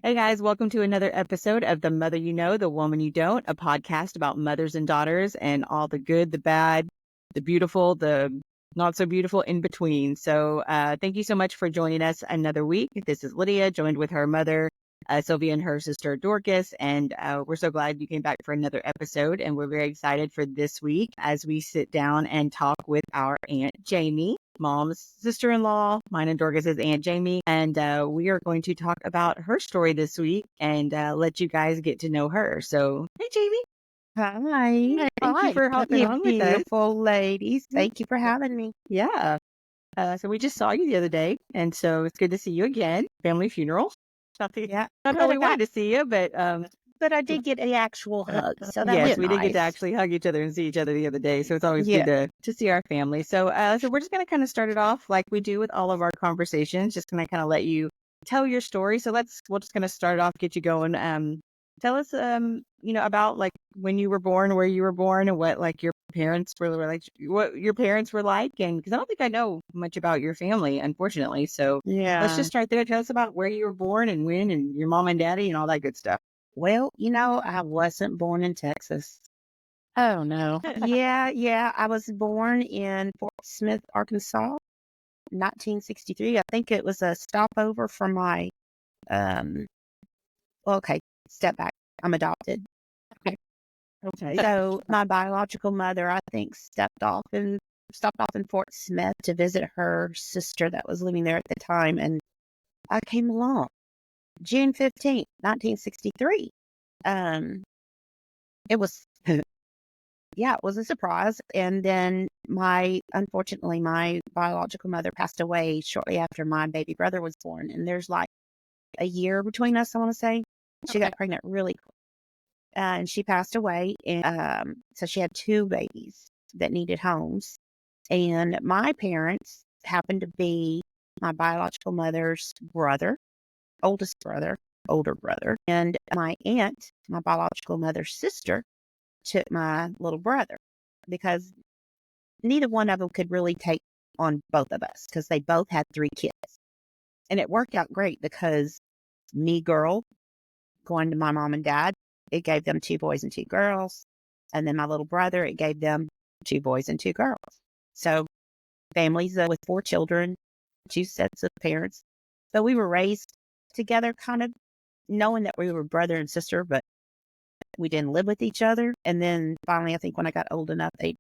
Hey guys, welcome to another episode of The Mother You Know, The Woman You Don't, a podcast about mothers and daughters and all the good, the bad, the beautiful, the not so beautiful in between. So thank you so much for joining us another week. This is Lydia, joined with her mother, Sylvia, and her sister, Dorcas. And we're so glad you came back for another episode. And we're very excited for this week as we sit down and talk with our Aunt Jamie, Mom's sister-in-law, mine and Dorcas's Aunt Jamie. And we are going to talk about her story this week and let you guys get to know her. So, hey, Jamie. Hi. Thank you for hopping on with us. Beautiful ladies. Thank you for having me. Yeah. So we just saw you the other day, and so it's good to see you again. Family funeral. Yeah. Not that we wanted to see you, but I did get an actual hug, so that yes, was we did get to nice. actually hug each other and see each other the other day. So it's always Yeah. good to see our family. So so we're just gonna kind of start it off like we do with all of our conversations. Just gonna kind of let you tell your story. So we'll just gonna start off, get you going. Tell us about like when you were born, where you were born, and what like your parents were like, what your parents were like, and because I don't think I know much about your family, unfortunately. So let's just start there. Tell us about where you were born and when, and your mom and daddy, and all that good stuff. Well, I wasn't born in Texas. Oh no. Yeah. I was born in Fort Smith, Arkansas, 1963. I think it was a stopover from my okay, step back. I'm adopted. Okay. So my biological mother, I think, stopped off in Fort Smith to visit her sister that was living there at the time, and I came along June 15th, 1963. It was yeah, it was a surprise. And then unfortunately, my biological mother passed away shortly after my baby brother was born, and there's like a year between us, I want to say. She got pregnant really quick. And she passed away. And so she had two babies that needed homes. And my parents happened to be my biological mother's brother, oldest brother, older brother. And my aunt, my biological mother's sister, took my little brother because neither one of them could really take on both of us because they both had three kids. And it worked out great because me, girl, going to my mom and dad, it gave them two boys and two girls. And then my little brother, it gave them two boys and two girls. So families with four children, two sets of parents. So we were raised together, kind of knowing that we were brother and sister, but we didn't live with each other. And then finally, I think when I got old enough, I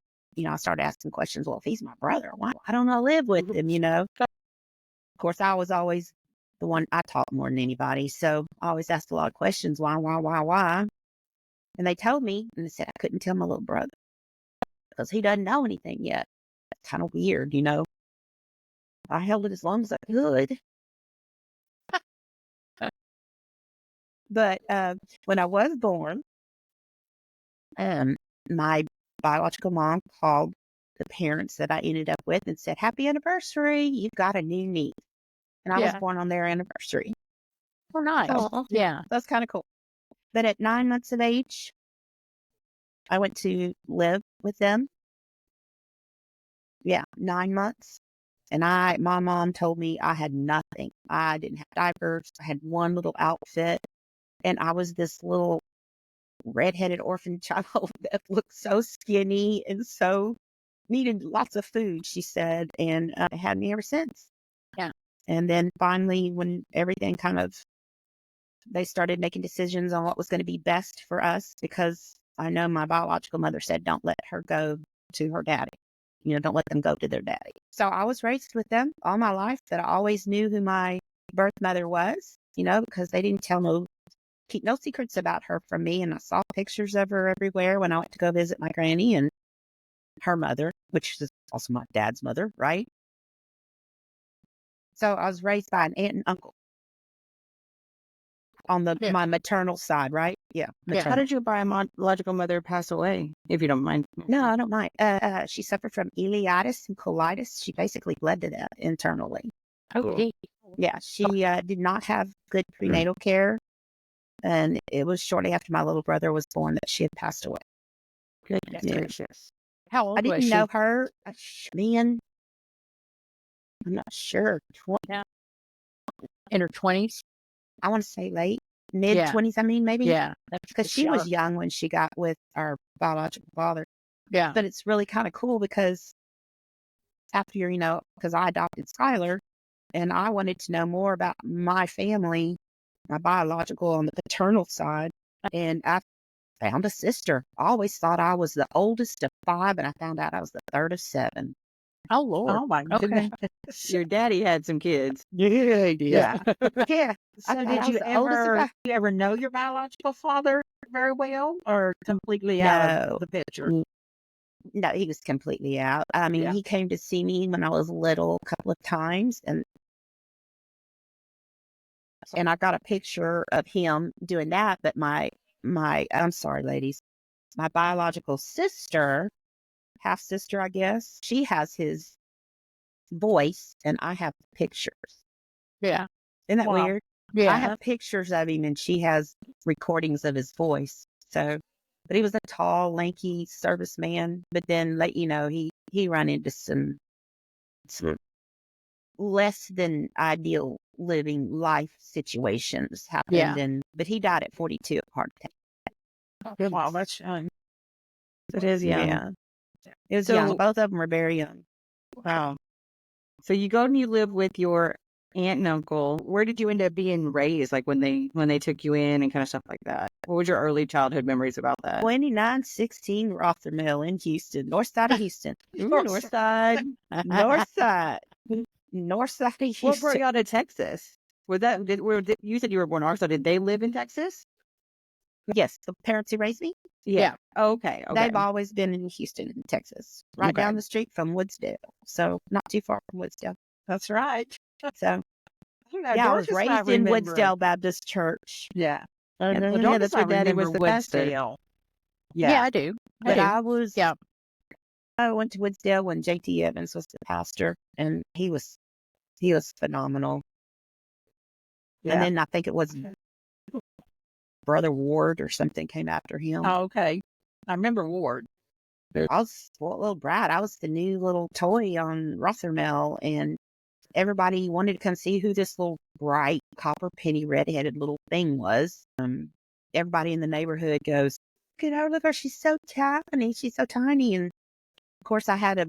started asking questions. Well, if he's my brother, why don't I live with him? Of course, I was always the one I taught more than anybody. So I always asked a lot of questions. Why? And they told me, and they said I couldn't tell my little brother because he doesn't know anything yet. That's kind of weird, I held it as long as I could. But when I was born, my biological mom called the parents that I ended up with and said, "Happy anniversary, you've got a new niece." And I was born on their anniversary. Oh, nice. So, Yeah. that's kind of cool. But at 9 months of age, I went to live with them. Yeah, 9 months. And my mom told me I had nothing. I didn't have diapers. I had one little outfit. And I was this little redheaded orphan child that looked so skinny and so needed lots of food, she said, and had me ever since. Yeah. And then finally, when everything they started making decisions on what was going to be best for us, because I know my biological mother said, don't let her go to her daddy. Don't let them go to their daddy. So I was raised with them all my life, but I always knew who my birth mother was, because they didn't keep no secrets about her from me. And I saw pictures of her everywhere when I went to go visit my granny and her mother, which is also my dad's mother, right? So I was raised by an aunt and uncle on my maternal side, right? Yeah. How did your biological mother pass away, if you don't mind? No, I don't mind. She suffered from ileitis and colitis. She basically bled to death internally. Okay. Yeah, she did not have good prenatal care. And it was shortly after my little brother was born that she had passed away. Goodness gracious. How old was she? I didn't know her. Man, I'm not sure. In her 20s? I want to say late mid-20s, I mean, maybe. Yeah. Because she was young when she got with our biological father. Yeah. But it's really kind of cool because after, because I adopted Skylar and I wanted to know more about my family, my biological on the paternal side. And I found a sister. I always thought I was the oldest of 5, and I found out I was the third of 7. Oh, Lord. Oh my Okay. goodness. Your daddy had some kids. Yeah, he did. Yeah. Yeah. I So thought did I you was the oldest of ever, 5. you ever know your biological father very well or completely out No. of the picture? No, he was completely out. I mean, Yeah. he came to see me when I was little a couple of times, and I got a picture of him doing that. But I'm sorry, ladies, my biological sister, half sister, I guess, she has his voice, and I have pictures. Yeah. Isn't that Wow. weird? Yeah. I have pictures of him, and she has recordings of his voice. So, but he was a tall, lanky serviceman. But then, like, he ran into some less than ideal living life situations happened, Yeah. but he died at 42 of heart attack. Wow, that's young. It is young. Yeah, it was So- young. Both of them were very young. Wow. So you go and you live with your aunt and uncle. Where did you end up being raised? Like when they took you in and kind of stuff like that. What was your early childhood memories about that? 2916 Rothermill in Houston, north side of Houston. Ooh, north side. North side. North side of Houston. What brought y'all to Texas? Was that you said you were born in Arkansas? Did they live in Texas? Yes, the parents who raised me. Yeah. Oh, okay. They've always been in Houston, Texas, right Okay. down the street from Woodsdale. So not too far from Woodsdale. That's right. So Yeah, yeah, I was raised in Woodsdale Baptist Church. Yeah. Yeah, Well, Dorcas, that's where I Daddy was remember the pastor. Woodsdale. Yeah, I do. But I was, Yeah. I went to Woodsdale when JT Evans was the pastor, and he was phenomenal. Yeah. And then I think it was Brother Ward or something came after him. Oh, okay. I remember Ward. I was a little brat. I was the new little toy on Rothermel, and everybody wanted to come see who this little bright copper penny redheaded little thing was. Everybody in the neighborhood goes, "Look at her! Look at her! She's so tiny. She's so tiny." And of course, I had a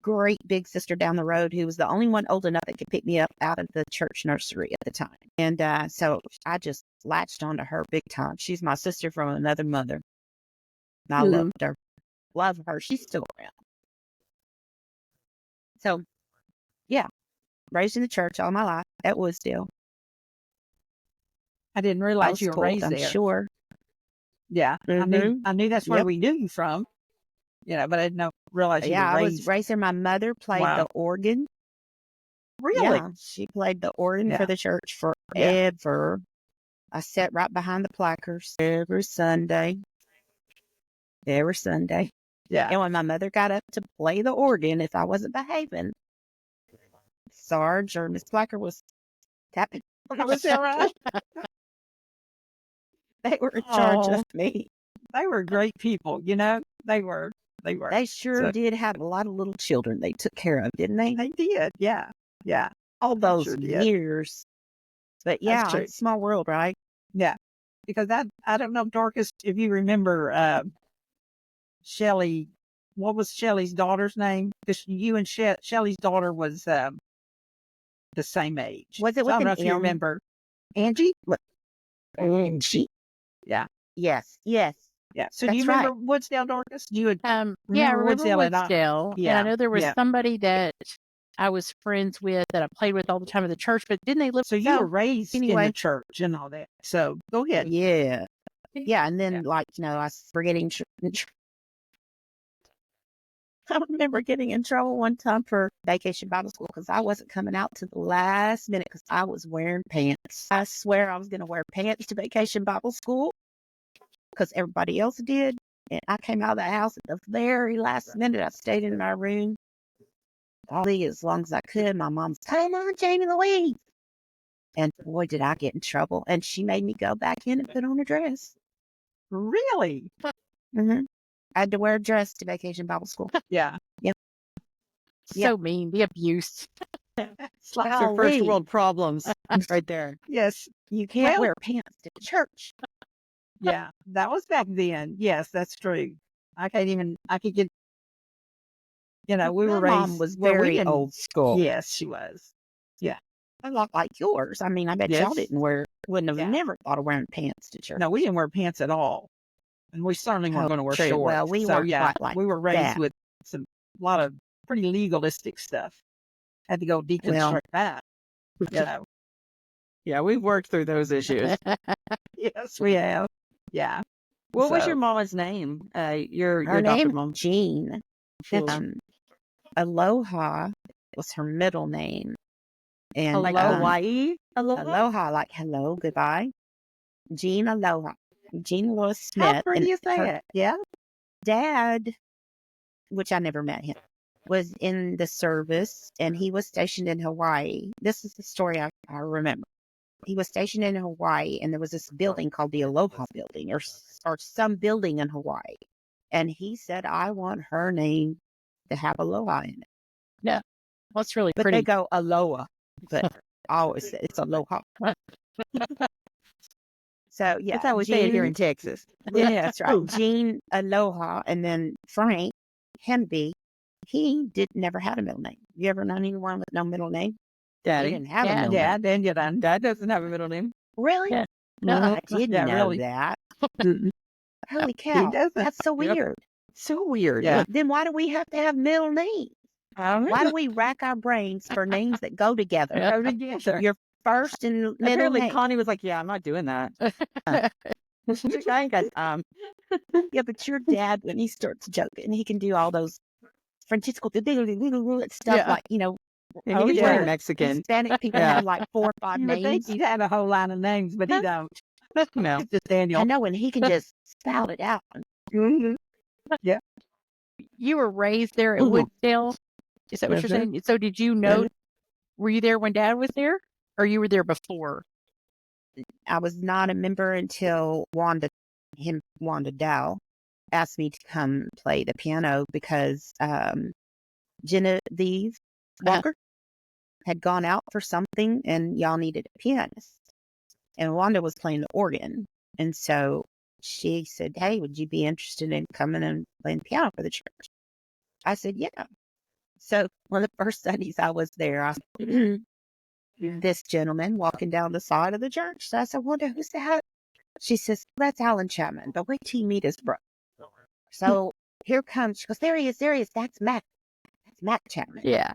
great big sister down the road who was the only one old enough that could pick me up out of the church nursery at the time. And so I just latched onto her big time. She's my sister from another mother. And I loved her. Love her. She's still around. So, yeah, raised in the church all my life at Woodsdale. I didn't I realize was you were spoiled, raised I'm there. sure. Yeah. Mhm. I knew that's where Yep. we knew you from. But I didn't realize you Yeah, were I raised. was raised there. My mother played Wow. the organ. Really? Yeah, she played the organ Yeah. for the church Yeah. forever. I sat right behind the placards every Sunday. Every Sunday. Yeah. And when my mother got up to play the organ, if I wasn't behaving, Sarge or Miss Placker was tapping. Was that right? They were in charge Oh. of me. They were great people, They were. They sure So- did have a lot of little children they took care of, didn't they? They did. Yeah. Yeah. All those sure did. years. But yeah, true. it's a small world, right? Yeah. Because I don't know, Dorcas, if you remember Shelley. What was Shelley's daughter's name? Because you and Shelley's daughter was the same age. Was it So with I don't know an if you M? remember. Angie? Angie. Yeah. Yes. Yeah. So do you That's remember Woodsdale, Dorcas? You would Yeah, I remember remember Woodsdale and I- Woodsdale. And Yeah, I know there was yeah. somebody that I was friends with that I played with all the time at the church, but didn't they live? So you were raised in anyway. the church and all that. So go ahead. Yeah. Yeah. And then, I was forgetting. I remember getting in trouble one time for vacation Bible school because I wasn't coming out to the last minute because I was wearing pants. I swear I was going to wear pants to vacation Bible school because everybody else did. And I came out of the house at the very last minute. I stayed in my room as long as I could. My mom's, "Come on, Jamie Louise." And boy, did I get in trouble. And she made me go back in and put on a dress. Really? Mm-hmm. I had to wear a dress to vacation Bible school. Yeah. So mean, the abuse. It's like, Those are first Golly. world problems right there. yes, You can't Well- wear pants to church. yeah, that was back then. Yes, that's true. I could get, we My were mom raised was where we very didn't- old school. Yes, she was. A lot like yours. I mean, I bet y'all Yes. wouldn't have Yeah. never thought of wearing pants to church. No, we didn't wear pants at all. And we certainly weren't Oh, going to wear true. shorts. Well, we so, weren't yeah, quite like we were raised that. with a lot of pretty legalistic stuff. Had to go deconstruct that. So, Yeah, we've worked through those issues. yes, we have. Yeah. What was So- your mama's name? Your Her adopted name mom. Jean. Cool. Aloha was her middle name. And Like Aloha. Hawaii? Aloha, like hello, goodbye. Jean Aloha. Jean Louise Smith. How pretty and is that? her Yeah. dad, which I never met him, was in the service and he was stationed in Hawaii. This is the story I remember. He was stationed in Hawaii and there was this building called the Aloha Building or some building in Hawaii. And he said, I want her name to have Aloha in it. Well, it's really But pretty. they go Aloha. But I always say it's Aloha. So, yeah. That's how we say it here in Texas. Yeah, that's right. Jean Aloha. And then Frank Henby, he never had a middle name. You ever known anyone with no middle name? He Daddy. didn't have a Dad. middle Yeah, name. then you done. Dad doesn't have a middle name. Really? Yeah. No, No. I didn't Yeah, know really. that. Mm-mm. Holy He cow. doesn't. That's so Yep. weird. So weird. Yeah. Then why do we have to have middle names? I don't know. Why do we rack our brains for names that go together? Yeah. Go together. Your first and middle Apparently name. Connie was like, yeah, I'm not doing that. I ain't got time. Yeah, but your dad, when he starts joking, he can do all those Francisco stuff Yeah. like, And Oh, he's yeah. very Mexican. Hispanic people Yeah. have like 4 or 5 You would think names. he'd had a whole line of names, but he don't. No. It's just Daniel. I know, and he can just spout it out. Mhm. You were raised there at Mhm. Woodsdale. Is that what you're Mhm. saying? So did you know? Were you there when Dad was there, or you were there before? I was not a member until Wanda Dow asked me to come play the piano because Genevieve Walker had gone out for something and y'all needed a pianist. And Wanda was playing the organ. And so she said, hey, would you be interested in coming and playing piano for the church? I said, yeah. So one of the first Sundays I was there, I this gentleman walking down the side of the church. So I said, Wanda, who's that? She says, that's Alan Chapman, but wait till you meet his brother. So here comes, she goes, there he is, that's Mac. That's Mac Chapman. Yeah.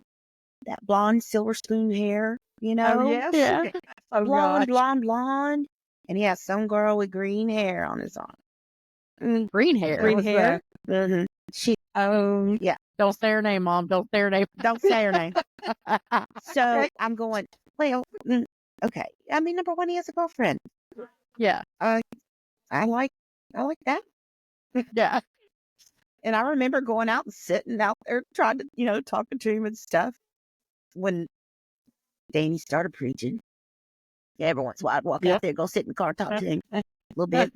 That blonde silver spoon hair, Oh, yes. Yeah. Oh, blonde, gosh. blonde. And he has some girl with green hair on his arm. Green hair. Green was hair. Mm-hmm. She Oh, Don't say her name, Mom. Don't say her name. don't say her name. So I'm going, well, okay. I mean, number one, he has a girlfriend. Yeah. I like that. Yeah. And I remember going out and sitting out there trying to, talking to him and stuff. When Danny started preaching, every once in a while I'd walk out there, go sit in the car, talk to him a little bit,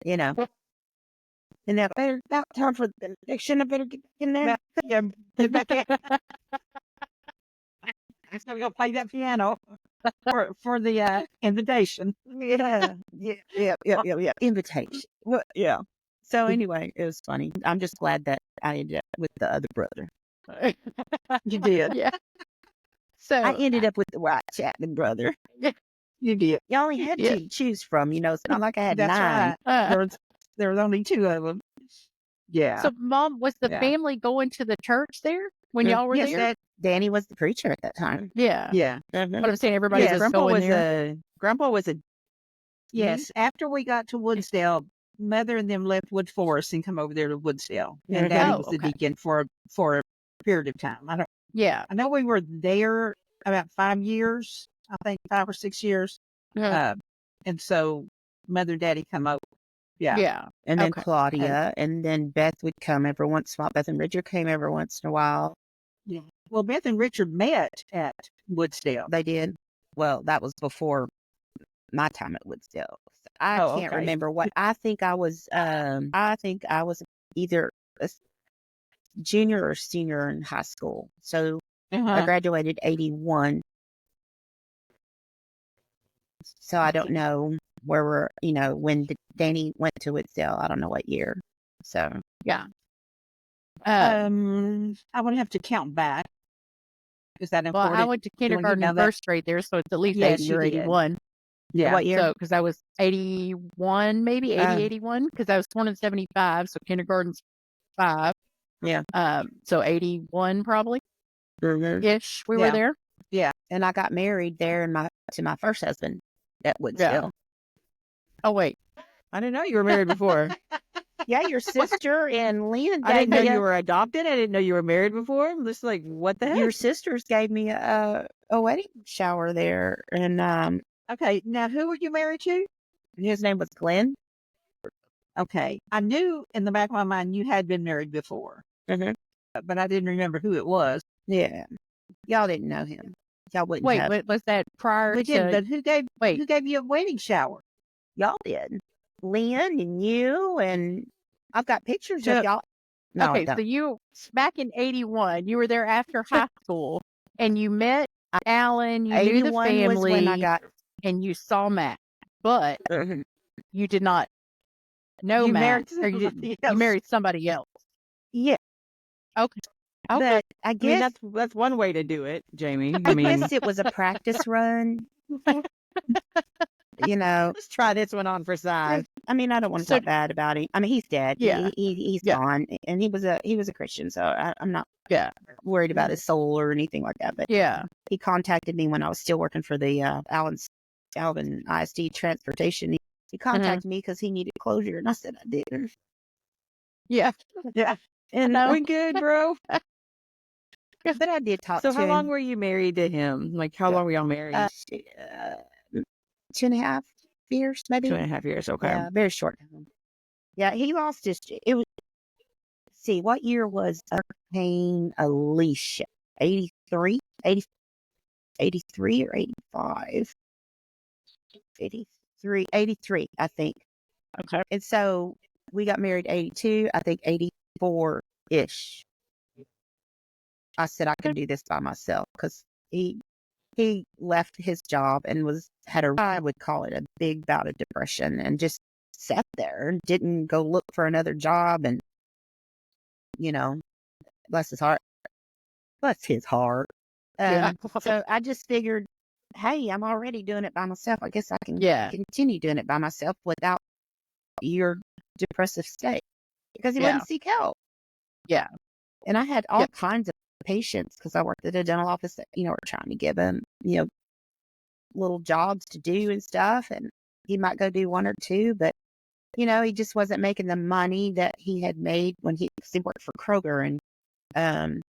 And now, about time for the benediction, I better get in there. yeah. I'm going to play that piano for the invitation. Yeah. Invitation. Well, yeah. So anyway, it was funny. I'm just glad that I ended up with the other brother. You did. Yeah. So I ended up with the White Chapman brother. You did. You only had Yeah. two to choose from, it's not like I had That's 9. right. There was only 2 of them. Yeah. So, Mom, was the Yeah. family going to the church there when y'all were yes, there? Danny was the preacher at that time. Yeah. yeah. But I'm saying everybody Yes, was Grandpa going was there. Grandpa was a Yes. After we got to Woodsdale, Mother and them left Wood Forest and come over there to Woodsdale. And Mhm. Daddy Oh, was the okay. deacon for a period of time. Yeah. I know we were there about 5 years, I think 5 or 6 years. Yeah. And so Mother and Daddy come over. Yeah. Yeah. And then Okay. Claudia, and then Beth would come every once in a while. Beth and Richard came every once in a while. Well, Beth and Richard met at Woodsdale. They did. Well, that was before my time at Woodsdale. I Oh, can't okay. remember what. I think I was either a junior or senior in high school. So I graduated 81. So I don't know where when Danny went to Woodsdale. I don't know what year. So, Yeah. I would have to count back. Is that Well, important? I went to kindergarten and first grade there, so it's at least Yes, 80 you or did. 81. Yeah. what year? So, because I was 81, maybe 80, 81, because I was born in 75, so kindergarten's 5. Yeah. So 81 probably Mhm. ish. We were there. Yeah. And I got married there to my first husband at Woodsdale. Oh wait, I didn't know you were married before. Yeah, your sister and Lynn. I didn't know you were adopted. I didn't know you were married before. I'm just like, what the heck? Your sisters gave me a wedding shower there, and Okay. Now, who were you married to? his name was Glenn. Okay. I knew in the back of my mind you had been married before, Mm-hmm. but I didn't remember who it was. Yeah, y'all didn't know him. Y'all wouldn't wait, have. was that prior We didn't, to? but who gave you a wedding shower? Y'all did. Lynn and you, and I've got pictures So- of y'all. No, Okay, I don't. so you back in 81, you were there after high school, and you met Alan. You knew the 81 family, was when I got. and you saw Matt, but Mhm. you did not know You Matt, married or you somebody you else. married somebody else. Yeah, Okay. but I I mean, guess that's one way to do it, Jamie. I I mean, guess it was a practice run. let's try this one on for size. I mean, I don't want to So- talk bad about him. I mean, he's dead. Yeah. He's Yeah. gone, and he was a Christian, so I'm not Yeah. worried about his soul or anything like that. But Yeah. he contacted me when I was still working for the Alvin ISD transportation. He contacted me because he needed closure, and I said I didn't. Yeah. Yeah. And We good, bro. but I did talk So to how him. long were you married to him? Like how long were y'all married? 2.5 years, maybe. 2.5 years. Okay. Yeah, very short time. Yeah, he lost his. It was. Let's see, what year was Hurricane Alicia? 83, 80, 83 or 85? 83, I think. Okay. And so we got married 82, I think 84-ish. I said I could do this by myself because he left his job and I would call it a big bout of depression, and just sat there and didn't go look for another job. And, bless his heart. Bless his heart. Yeah. So I just figured, hey, I'm already doing it by myself. I guess I can Yeah. continue doing it by myself without your depressive state, because he Yeah. wouldn't seek help. Yeah. And I had all Yep. kinds of patients because I worked at a dental office that, were trying to give him, little jobs to do and stuff. And he might go do one or two, but, he just wasn't making the money that he had made when he worked for Kroger. And,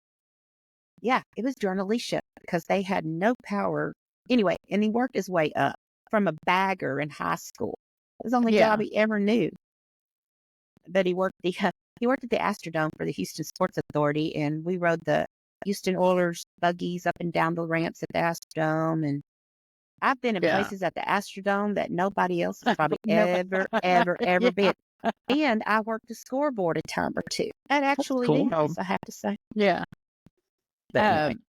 yeah, it was during Alicia because they had no power. Anyway, and he worked his way up from a bagger in high school. It was the only Yeah. job he ever knew. But he worked at the Astrodome for the Houston Sports Authority, and we rode the Houston Oilers buggies up and down the ramps at the Astrodome. And I've been in Yeah. places at the Astrodome that nobody else has probably No. ever Yeah. been. And I worked the scoreboard a time or two. That actually cool. did, I have to say. Yeah. But anyway.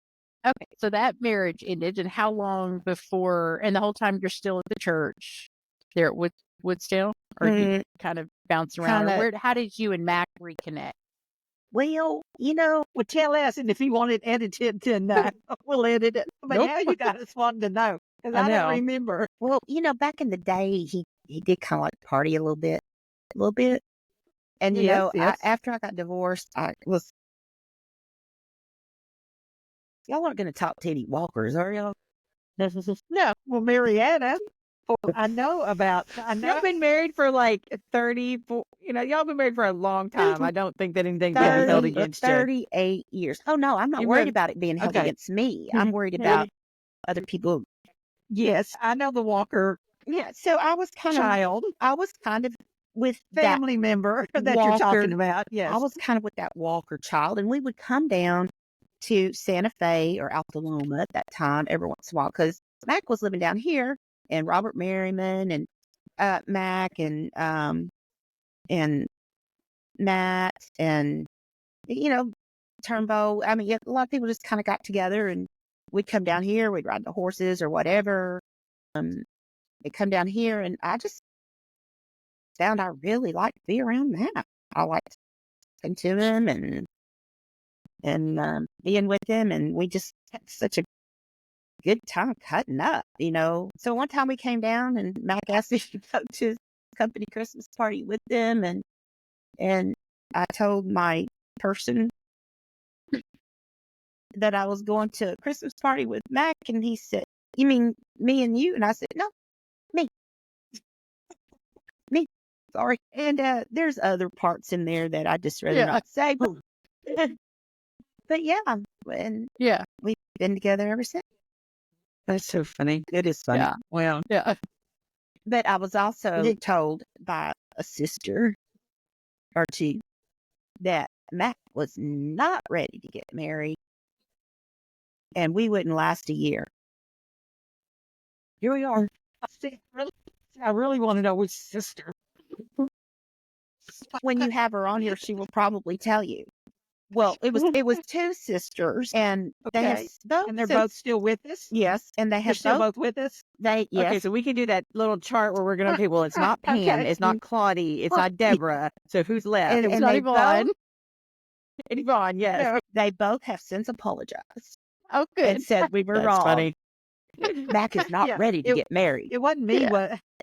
Okay. So that marriage ended, and how long before? And the whole time you're still at the church there at Woodsdale, or you kind of bounce around? Or how did you and Mac reconnect? Well, Well, tell us, and if you want it edited, then we'll edit it. But Nope. now you guys want to know, because I I know. don't remember. well, back in the day, he did kind of like party a little bit. And, Yes, yes. after I got divorced, y'all aren't going to talk Teddy Walkers, are y'all? No. Well, Marietta, I know. Y'all been married for like 34, y'all been married for a long time. I don't think that anything's been held against you. 38 years. Oh, no, I'm not You worried moved- about it being held okay. against me. I'm worried about other people. Yes, I know the Walker Yeah, so I was kind of with that family member that you're Walker. talking about. Yes. I was kind of with that Walker child, and we would come down to Santa Fe or Alta Loma at that time every once in a while, because Mac was living down here, and Robert Merriman and Mac and Matt and Turnbow. I mean, a lot of people just kind of got together and we'd come down here, we'd ride the horses or whatever. They'd come down here and I just found I really liked to be around Matt. I liked talking to him and being with him, and we just had such a good time cutting up, So one time we came down and Mac asked me to go to his company Christmas party with them, and I told my person that I was going to a Christmas party with Mac, and he said, "You mean me and you?" And I said, "No, me, me." Sorry. And there's other parts in there that I just rather not say. But yeah, and we've been together ever since. That's so funny. It is funny. Yeah. Well, Yeah. But I was also told by a sister or two that Mac was not ready to get married and we wouldn't last a year. Here we are. I really want to know which sister. When you have her on here, she will probably tell you. Well, it was two sisters, and they have both, and they're both still with us. Yes, and they They're have still both with us. Yes. Okay, so we can do that little chart where we're going to, okay, well, it's not Pam, it's not Claudie, it's not Deborah. So who's left? And not they Yvonne. Yvonne, yes. They both have since apologized Oh, good. and said we were That's wrong. funny. Mac is not ready to get married. It wasn't me.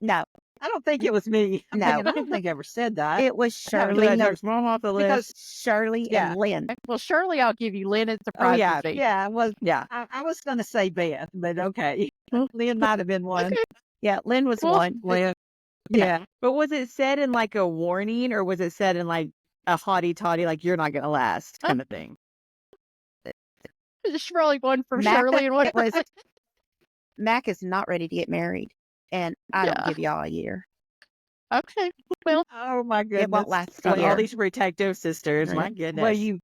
No, I don't think it was me. No. I don't think I ever said that. it was Shirley. Shirley. Mom off the list. Because Shirley and Lynn. Well, surely I'll give you Lynn. It surprises me. yeah, Yeah. I was going to say Beth, but okay. Lynn might have been one. Yeah, Lynn was Well, one. Lynn. Yeah. But was it said in like a warning or was it said in like a haughty toddy, like you're not going to last kind of thing? There's probably one for Mac, Shirley and one it was Mac is not ready to get married, and I don't Yeah. give y'all a year. Okay. Well, Oh my goodness. It won't last a All year. these protective sisters, my Right. goodness. Well, you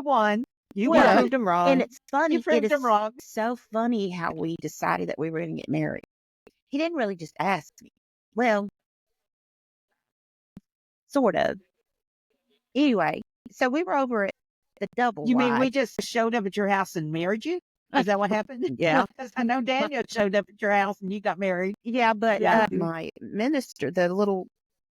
won. You well, won. proved them wrong. And it's funny. You proved It is them wrong. so funny how we decided that we were going to get married. He didn't really just ask me. Well, sort of. Anyway, so we were over at the double You mean wide. we just showed up at your house and married you? Is that what happened? Yeah. Because I know Daniel showed up at your house and you got married. Yeah, but Yeah. my minister,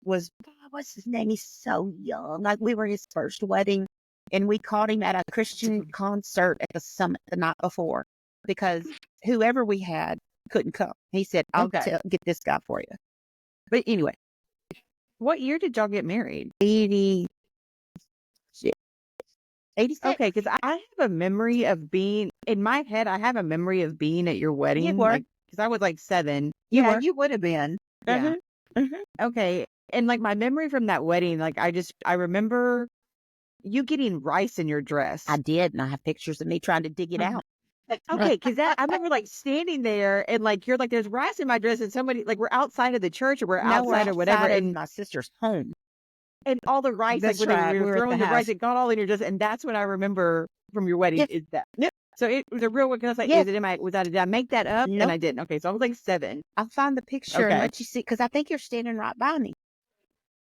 what's his name? He's so young. Like we were his first wedding, and we caught him at a Christian concert at the Summit the night before because whoever we had couldn't come. He said, "I'll get this guy for you." But anyway, What year did y'all get married? 86. Okay, because I have a memory of being, in my head, I have a memory of being at your wedding. You were. Because I was like 7. Yeah, you would have been. Yeah. Okay. And like my memory from that wedding, like I remember you getting rice in your dress. I did, and I have pictures of me trying to dig it out. Okay, because I remember like standing there and like you're like, there's rice in my dress, and somebody like we're outside of the church or we're outside or whatever, outside of and my sister's home. and all the rice, That's like when right, we we were were at throwing the the rice, house. it got all in your dress, and that's what I remember from your wedding. Yep. Is that? Yep. So it was a real one. Because I was like, Yes. is it in my? Did I make that up? Nope. And I didn't. Okay, so I was like 7. I'll find the picture and Okay. let you see, because I think you're standing right by me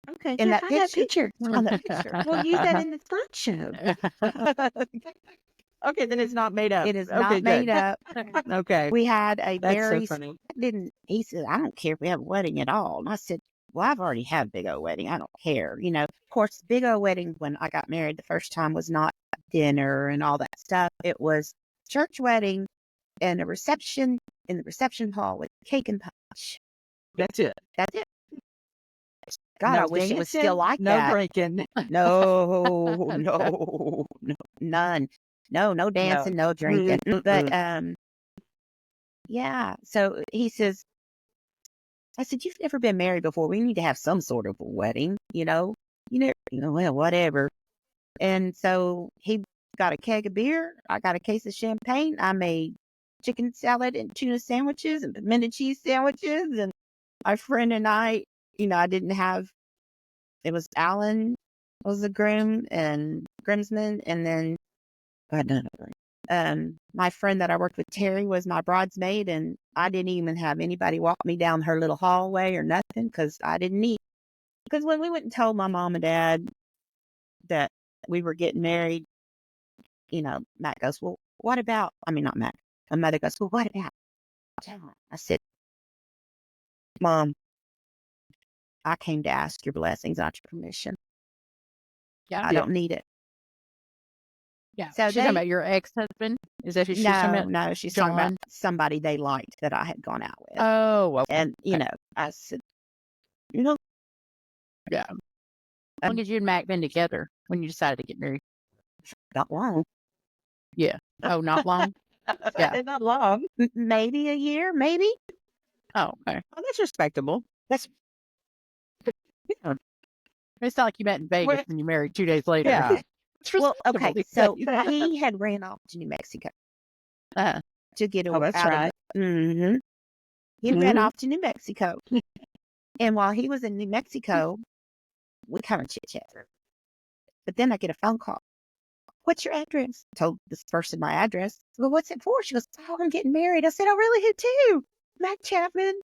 Okay, in yeah, that find that picture. On that picture. We'll use that in the slideshow. Okay, then it's not made up. It is Okay, not good. made up. Okay, We had a that's very so funny. he said, "I don't care if we have a wedding at all." And I said, "Well, I've already had a big old wedding. I don't care." Of course, big old wedding when I got married the first time was not dinner and all that stuff. It was church wedding and a reception in the reception hall with cake and punch. That's it. That's it. God, I wish it was still like no that. drinking. No, none. No dancing, no drinking. But yeah. So he says, I said, "You've never been married before. We need to have some sort of a wedding, You never, well, whatever." And so he got a keg of beer. I got a case of champagne. I made chicken salad and tuna sandwiches and pimento cheese sandwiches. And my friend and I didn't have, it was Alan was the groom and groomsman. And then my friend that I worked with, Terry, was my bridesmaid. And I didn't even have anybody walk me down her little hallway or nothing because I didn't need. Because when we went and told my mom and dad that we were getting married, Matt goes, well, what about, not Matt. My mother goes, well, what about John? I said, Mom, I came to ask your blessings, not your permission. Yeah. I don't need it. Yeah. So She's talking about your ex-husband? Is that who she's talking about? No, she's talking about John? somebody they liked that I had gone out with. Oh, okay. And, I said, Yeah. How long had you and Mac been together when you decided to get married? not long. Yeah. Oh, not long? Yeah. Not long. Maybe a year, maybe. Oh, okay. Oh, that's respectable. That's It's not like you met in Vegas Well, and you married 2 days later. Yeah. It's well, respectable okay. to So say that. he had ran off to New Mexico to get Oh, that's out right. of He ran Mhm. off to New Mexico. And while he was in New Mexico, we kind of chit chat. But then I get a phone call. What's your address? I told this person my address. Well, what's it for? She goes, oh, I'm getting married. I said, oh, really? Who to? Mac Chapman.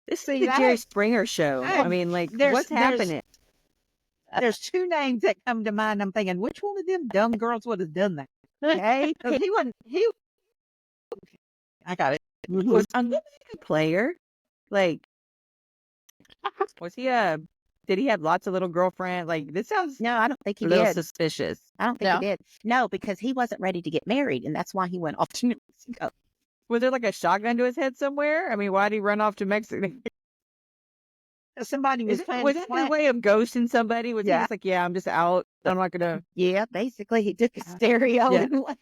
This See, is the that Jerry is- Springer show. I- I mean, like, there's- what's there's- happening? There's two names that come to mind. I'm thinking, which one of them dumb girls would have done that? Okay. 'Cause he wasn't. I got it. Was Uncle a player? Like, was he did he have lots of little girlfriends? Like, this sounds No, I don't think he a little did. suspicious. I don't think No? he did. No, because he wasn't ready to get married. And that's why he went off to New Mexico. Was there like a shotgun to his head somewhere? I mean, why did he run off to Mexico? Somebody was Was that his way of ghosting somebody? Was he Yeah. just like, yeah, I'm just out. I'm not gonna. Yeah, basically he took a stereo Yeah. and left.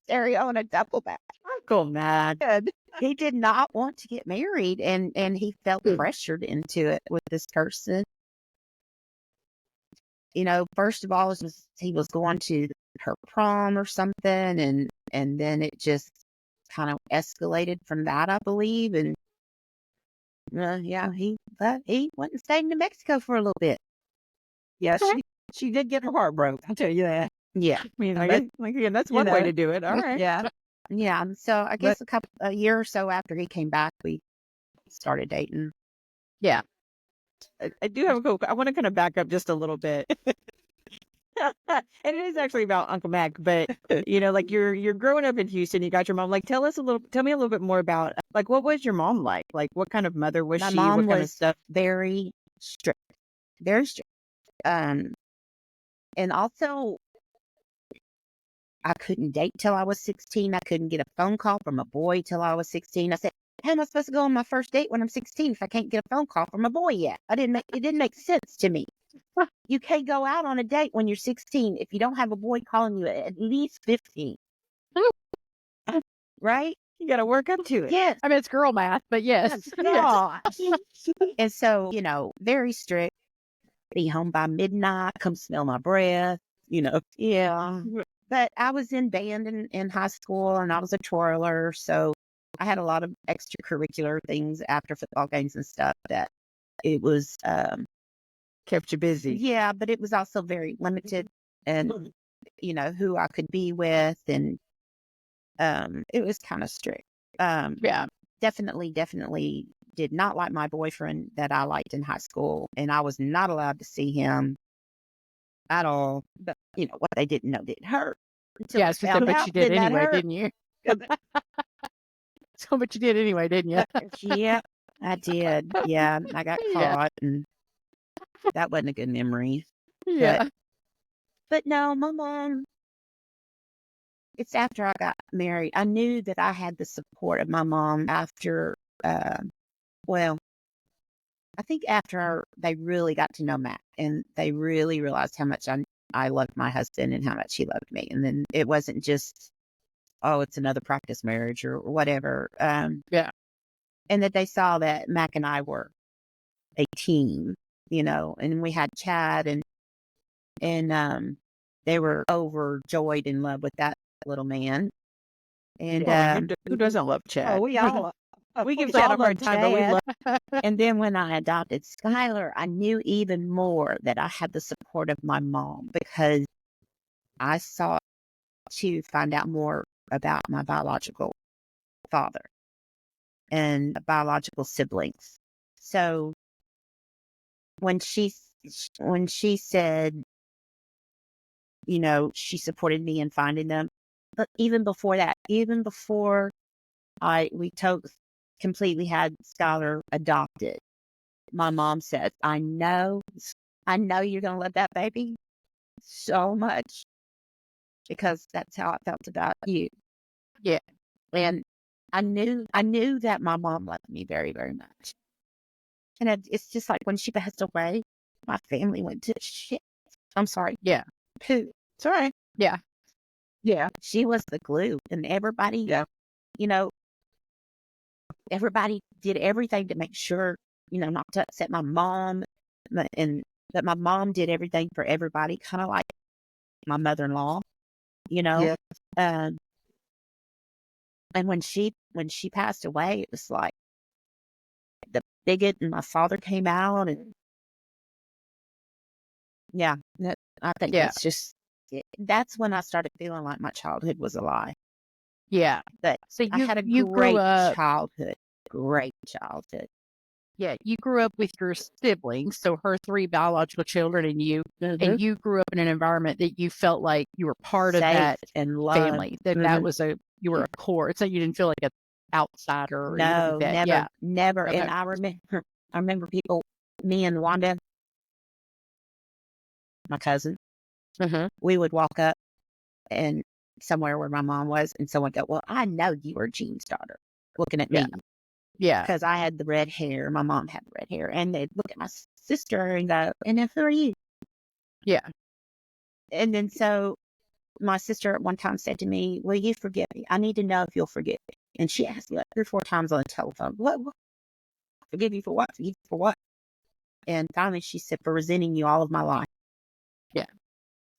Stereo and a double back. Uncle Mac. good. He did not want to get married, and he felt pressured into it with this person. First of all, he was going to her prom or something, and then it just kind of escalated from that, I believe. And he went and stayed in New Mexico for a little bit. Yes, she did get her heart broke. I'll tell you that. Yeah, I mean, But- again, that's you one way know. to do it. All right. Yeah. yeah. So I guess a year or so after he came back, we started dating. Yeah. I do have I want to kind of back up just a little bit. And it is actually about Uncle Mac, but like you're growing up in Houston, you got your mom. Like, tell me a little bit more about like what was your mom like? Like, what kind of mother was My she? mom What kind of was stuff? very strict, very strict. And also, I couldn't date till I was 16. I couldn't get a phone call from a boy till I was 16. I said, how am I supposed to go on my first date when I'm 16 if I can't get a phone call from a boy yet? It didn't make sense to me. You can't go out on a date when you're 16 if you don't have a boy calling you at least 15. Right? You got to work up to it. Yes. I mean, it's girl math, but yes. Gosh. And so, very strict. Be home by midnight, come smell my breath, Yeah. But I was in band in high school, and I was a twirler, so I had a lot of extracurricular things after football games and stuff that it was Kept you busy. yeah, but it was also very limited and who I could be with, and it was kind of strict. Yeah. Definitely did not like my boyfriend that I liked in high school, and I was not allowed to see him at all. But what they didn't know didn't hurt. Until Yeah, I it's just found but out, you did then that anyway, hurt. didn't you? So, but you did anyway, didn't you? Yeah, I did. Yeah, I got Yeah. caught, and that wasn't a good memory. Yeah. But no, my mom. It's after I got married. I knew that I had the support of my mom after. I think after they really got to know Matt, and they really realized how much I loved my husband and how much he loved me, and then it wasn't just, oh, it's another practice marriage or whatever. Yeah. And that they saw that Mac and I were a team, and we had Chad, and they were overjoyed in love with that little man. And Well, who doesn't love Chad? Oh, we all. We give we Chad all a hard love time, but we Chad. love. and then when I adopted Skylar, I knew even more that I had the support of my mom, because I sought to find out more about my biological father and biological siblings. So when she said, she supported me in finding them. But even before that, even before we completely had Skylar adopted, my mom said, I know you're going to love that baby so much because that's how I felt about you. Yeah. And I knew that my mom loved me very, very much. And it's just like when she passed away, my family went to shit. I'm sorry. Yeah. Poo. It's all right. Yeah. Yeah. She was the glue. And everybody, Yeah. everybody did everything to make sure, not to upset my mom. And that my mom did everything for everybody, kind of like my mother-in-law, Yeah. And when she passed away, it was like the bigot and my father came out, and yeah, I think Yeah. it's just that's when I started feeling like my childhood was a lie. Yeah. But So I had a you grew great up. childhood, great childhood. Yeah, you grew up with your siblings, so her 3 biological children and you, Mhm. and you grew up in an environment that you felt like you were part of Safe that and loved. family, that Mhm. was you were a core. It's like you didn't feel like an outsider or anything No, like that. never, Yeah. never. Okay. And I remember people, me and Wanda, my cousin, Mm-hmm. we would walk up and somewhere where my mom was, and someone go, well, I know you were Jean's daughter, looking at me. Yeah. Yeah. Because I had the red hair. My mom had the red hair. And they'd look at my sister and go, and then who are you? Yeah. And then so my sister at one time said to me, will you forgive me? I need to know if you'll forgive me. And she asked me like 3 or 4 times on the telephone, what? Forgive you for what? Forgive you for what? And finally she said, for resenting you all of my life. Yeah.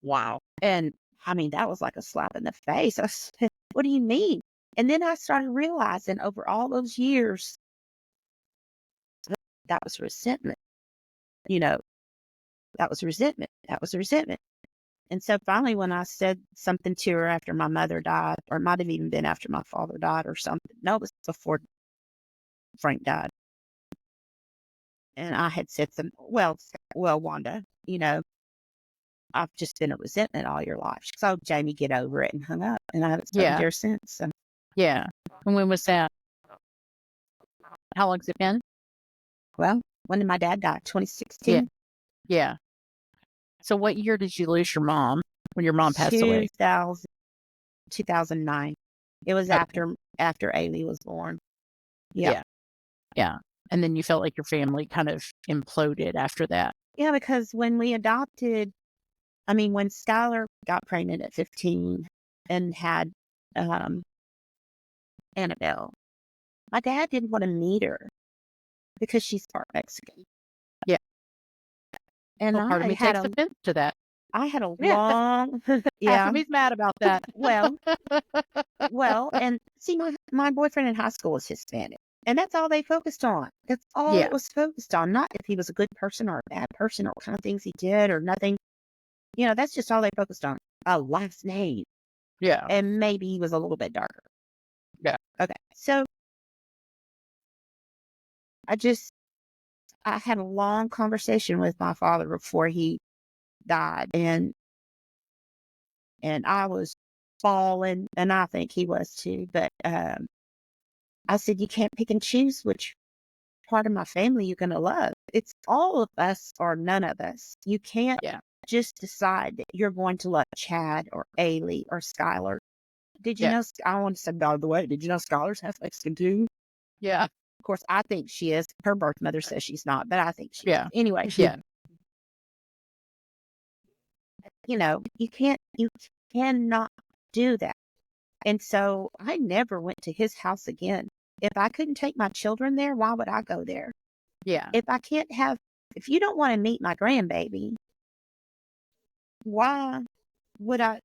Wow. And I mean, that was like a slap in the face. I said, what do you mean? And then I started realizing over all those years, that was resentment. That was resentment. That was resentment. And so finally, when I said something to her after my mother died, or it might have even been after my father died or something. No, it was before Frank died. And I had said well, Wanda, I've just been a resentment all your life. So Jamie, get over it, and hung up. And I haven't spoken to her since. So, Yeah. And when was that? How long's it been? well, when did my dad die? 2016? Yeah. So what year did you lose your mom when your mom passed away? 2009. It was Okay. after Ailey was born. Yeah. Yeah. And then you felt like your family kind of imploded after that. Yeah, because when when Skylar got pregnant at 15 and had Annabelle, my dad didn't want to meet her because she's part Mexican. Yeah. And Well, part of me takes offense to that. I had a Yeah. long, Half yeah, of me's mad about that. well, and see, my boyfriend in high school was Hispanic. And that's all they focused on. That's all Yeah. it was focused on. Not if he was a good person or a bad person or what kind of things he did or nothing. That's just all they focused on. A last name. Yeah. And maybe he was a little bit darker. Yeah. Okay. So I had a long conversation with my father before he died. And I was falling, and I think he was too. But I said, you can't pick and choose which part of my family you're going to love. It's all of us or none of us. You can't just decide that you're going to love Chad or Ailey or Skylar. Did you know, I want to say, by the way, did you know Skylar's half Mexican too? Yeah. Of course, I think she is. Her birth mother says she's not, but I think she is. Yeah. Anyway, Yeah. you cannot do that. And so I never went to his house again. If I couldn't take my children there, why would I go there? Yeah. If you don't want to meet my grandbaby, why would I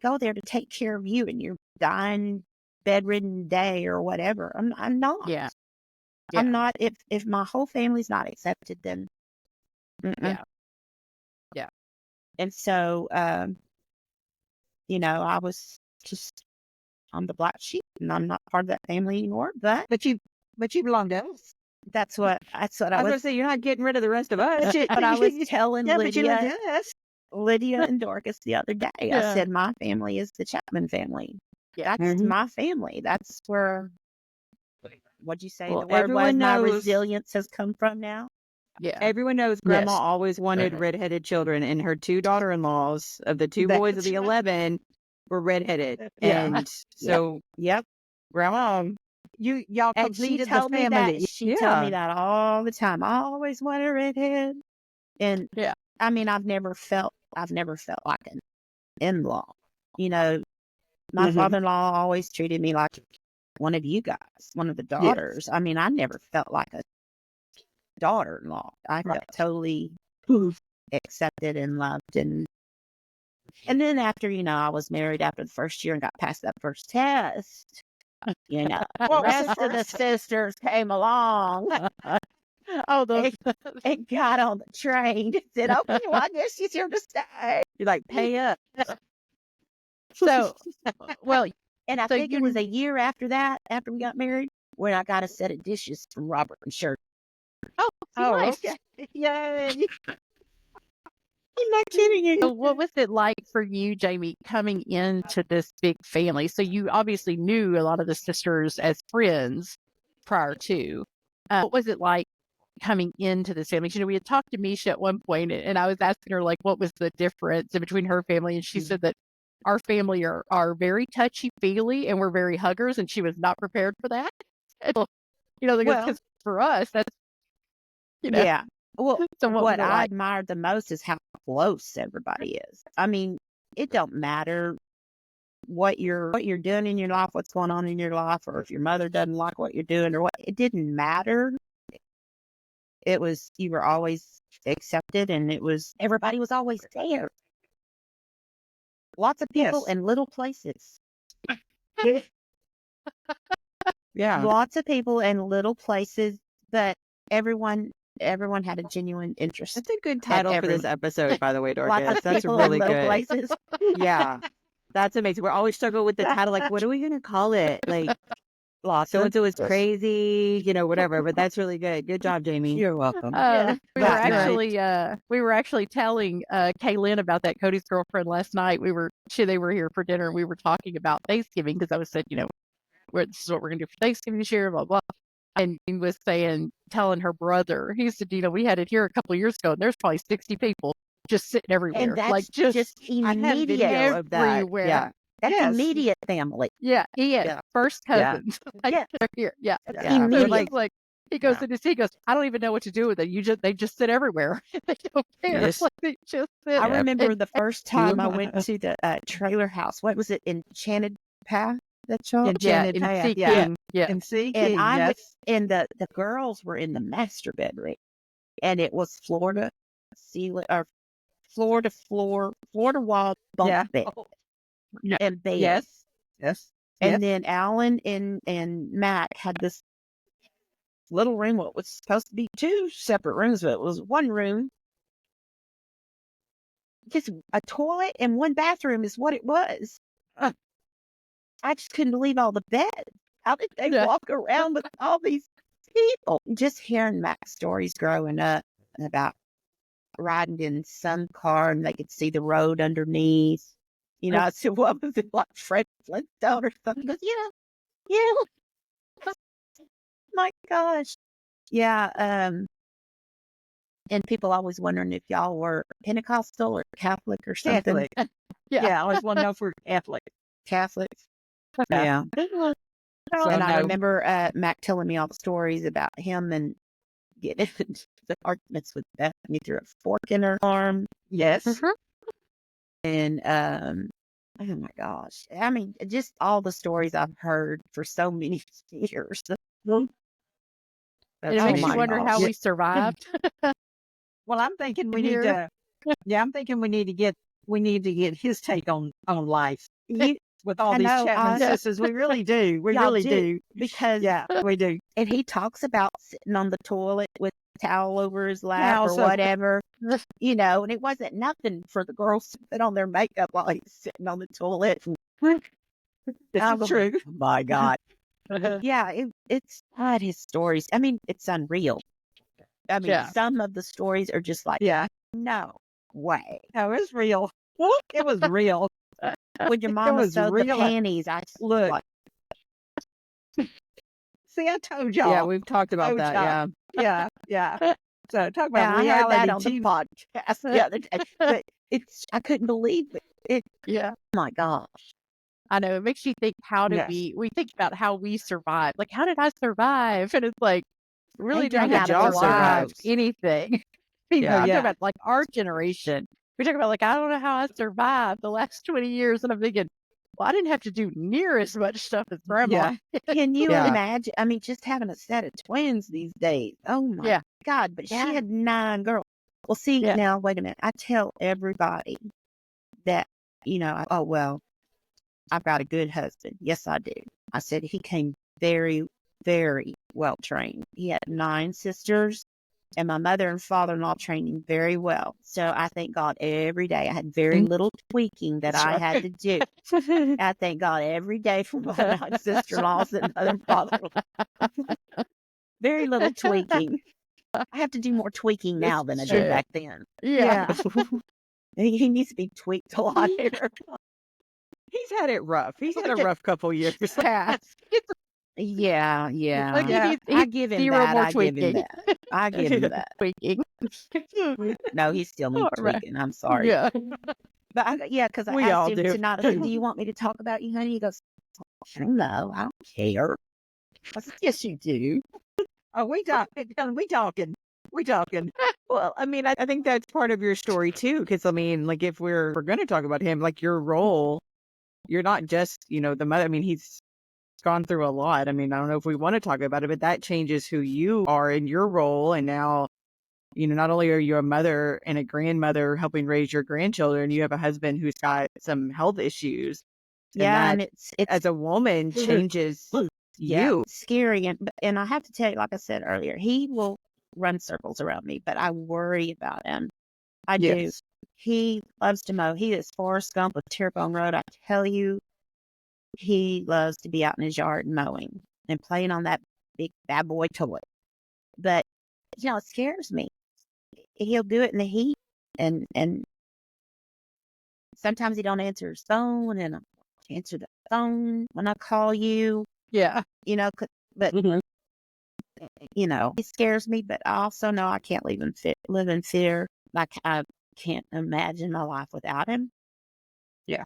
go there to take care of you in your dying, bedridden day or whatever? I'm not. Yeah. I'm not. If my whole family's not accepted, then Yeah. Yeah. And so, I was just, I'm the black sheep, and I'm not part of that family anymore. But But you belong to us. That's what I was going to say, you're not getting rid of the rest of us. but I was telling Yeah, but you Lydia, live us. Lydia and Dorcas the other day. I Yeah. said, my family is the Chapman family. Yeah. That's Mhm. my family. That's where, what'd you say Well, the word was? everyone My knows- resilience has come from now. Yeah. Everyone knows Grandma Yes. always wanted redheaded children, and her two daughter-in-laws of the two boys of the That's right. 11 were redheaded. Yeah. And so Yep. Grandma, Y'all And she completed the told me family. that. She told me Yeah. that all the time. I always want a redhead. And Yeah. I mean, I've never felt like an in-law. You know, my Mhm. father-in-law always treated me like one of you guys, one of the daughters. I mean, I never felt like a daughter-in-law. I felt totally accepted and loved. And then after, I was married after the first year and got past that first test, the What was the rest of the first? sisters came along Oh, those. and got on the train and said, okay, well, I guess she's here to stay. you're like, pay up. So, well, And I So think it you- was a year after that, after we got married, when I got a set of dishes from Robert and Shirley. oh, nice. Okay. Yay. I'm not kidding you. So what was it like for you, Jamie, coming into this big family? So you obviously knew a lot of the sisters as friends prior to. What was it like coming into this family? We had talked to Misha at one point, and I was asking her, like, what was the difference in between her family? And she said that our family are very touchy-feely, and we're very huggers, and she was not prepared for that. Because for us, that's, Yeah. Well, so what was what it I like? admired the most is how close everybody is. I mean, it don't matter what you're doing in your life, what's going on in your life, or if your mother doesn't like what you're doing or what. It didn't matter. It was, you were always accepted, and everybody was always there. Lots of people Yes. in little places. Yeah. Lots of people in little places, but everyone had a genuine interest. That's a good title for this episode, by the way, Lots Dorcas. of That's people really in little good. places. Yeah. That's amazing. We're always struggling with the title. Like, what are we going to call it? Like, Lots so of and so is crazy, whatever. But that's really good. Good job, Jamie. You're welcome. We were That's actually telling Kaylin about that, Cody's girlfriend, last night. They were here for dinner, and we were talking about Thanksgiving, because I was saying, this is what we're gonna do for Thanksgiving this year, blah blah. And he was telling her brother, he said, we had it here a couple of years ago, and there's probably 60 people just sitting everywhere, And that's like just I had immediate. video of that. everywhere. Yeah. That's Yes. immediate family. Yeah, he had Yeah. first Yeah. cousins. Like, Yeah. they're here. Yeah. That's Yeah. So immediate. he's like, he goes, Yeah. I don't even know what to do with it. They just sit everywhere. They don't care. Yes. Like, they just sit. I remember And the first time I went to the trailer house. What was it? Enchanted Path? That show? Enchanted in Path. Sea Yeah. King. Yeah. And see, And I yes. was, and the girls were in the master bedroom, and it was floor to ceiling or floor to wall bunk Yeah. bed Yeah. and bed. Yes. Yes. And then Alan and Mac had this little room. What was supposed to be two separate rooms, but it was one room. Just a toilet and one bathroom is what it was. I just couldn't believe all the beds. How did they Yeah. walk around with all these people? Just hearing Mac's stories growing up about riding in some car and they could see the road underneath. I said, what was it, like Fred Flintstone or something? He goes, yeah. My gosh. Yeah. And people always wondering if y'all were Pentecostal or Catholic or something. Catholic. Yeah. Yeah. I always want to know if we're Catholic. Catholics. Yeah. So And I no. remember Mac telling me all the stories about him and getting into the arguments with Bethany through a fork in her arm. Yes. Mhm. And oh my gosh. I mean, just all the stories I've heard for so many years. And it Oh makes you my wonder how gosh. we survived. Well, I'm thinking we Here. need to. Yeah, I'm thinking we need to get his take on life You, with all I these know, Chapman I- sisters. We really do. We Y'all really do. do. because Yeah, we do. and he talks about sitting on the toilet with a towel over his lap Towel, or so- whatever, and it wasn't nothing for the girls to put on their makeup while he's sitting on the toilet. This I'm is going, true. oh my God. Yeah, it's God, his stories. I mean, it's unreal. I mean, Yeah. some of the stories are just like, Yeah. no way. No, it was real. It was real. When your It mama was sewed the real. panties, I Look. like, See, I told y'all. Yeah, we've talked about Told that. y'all. Yeah. Yeah. So talk about yeah, I heard that reality on the TV. podcast the other day. But I couldn't believe it. Yeah. Oh my gosh. I know. It makes you think, how did Yes. we think about how we survived? Like, how did I survive? And it's like, really They didn't drank have did out to of y'all their survive survive? wives. anything. You know, Oh, you talk yeah. about like our generation. We talk about like, I don't know how I survived the last 20 years. And I'm thinking, well, I didn't have to do near as much stuff as grandma. Yeah. Can you Yeah. imagine? I mean, just having a set of twins these days. Oh my Yeah. God. But Yeah. she had 9 girls. Well, see, Yeah. now, wait a minute. I tell everybody that, oh, well, I've got a good husband. Yes, I do. I said he came very, very well trained. He had 9 sisters, and my mother and father-in-law trained him very well. So I thank God every day. I had very little tweaking that I had to do. I thank God every day for my 9 sister-in-laws and mother and father-in-law. Very little tweaking. I have to do more tweaking now than I did true. back then. Yeah. He needs to be tweaked a lot better. He's had it rough. He's had a Look at rough couple years. Pass. Yeah. Like, Yeah. I give him zero that. more I give him tweaking. that. I give him that. Tweaking. No, he still needs All right. tweaking. I'm sorry. Yeah. But because I We asked all him do. tonight, I said, do you want me to talk about you, honey? He goes, I don't know. I don't care. I said, yes, you do. Oh, we talking. We talking. Well, I mean, I think that's part of your story too, because I mean, like if we're going to talk about him, like your role, you're not just the mother. I mean, he's gone through a lot. I mean, I don't know if we want to talk about it, but that changes who you are in your role, and now not only are you a mother and a grandmother helping raise your grandchildren, you have a husband who's got some health issues, and Yeah, that and it's as a woman changes you. it's scary. And I have to tell you, like I said earlier, he will run circles around me, but I worry about him. I do. Yes. He loves to mow. He is Forrest Gump of Terrebonne Road. I tell you, he loves to be out in his yard mowing and playing on that big bad boy toy. But it scares me. He'll do it in the heat, and sometimes he don't answer his phone, and I answer the phone when I call you. Yeah. But he scares me. But I also know I can't live in fear. Like I can't imagine my life without him. Yeah.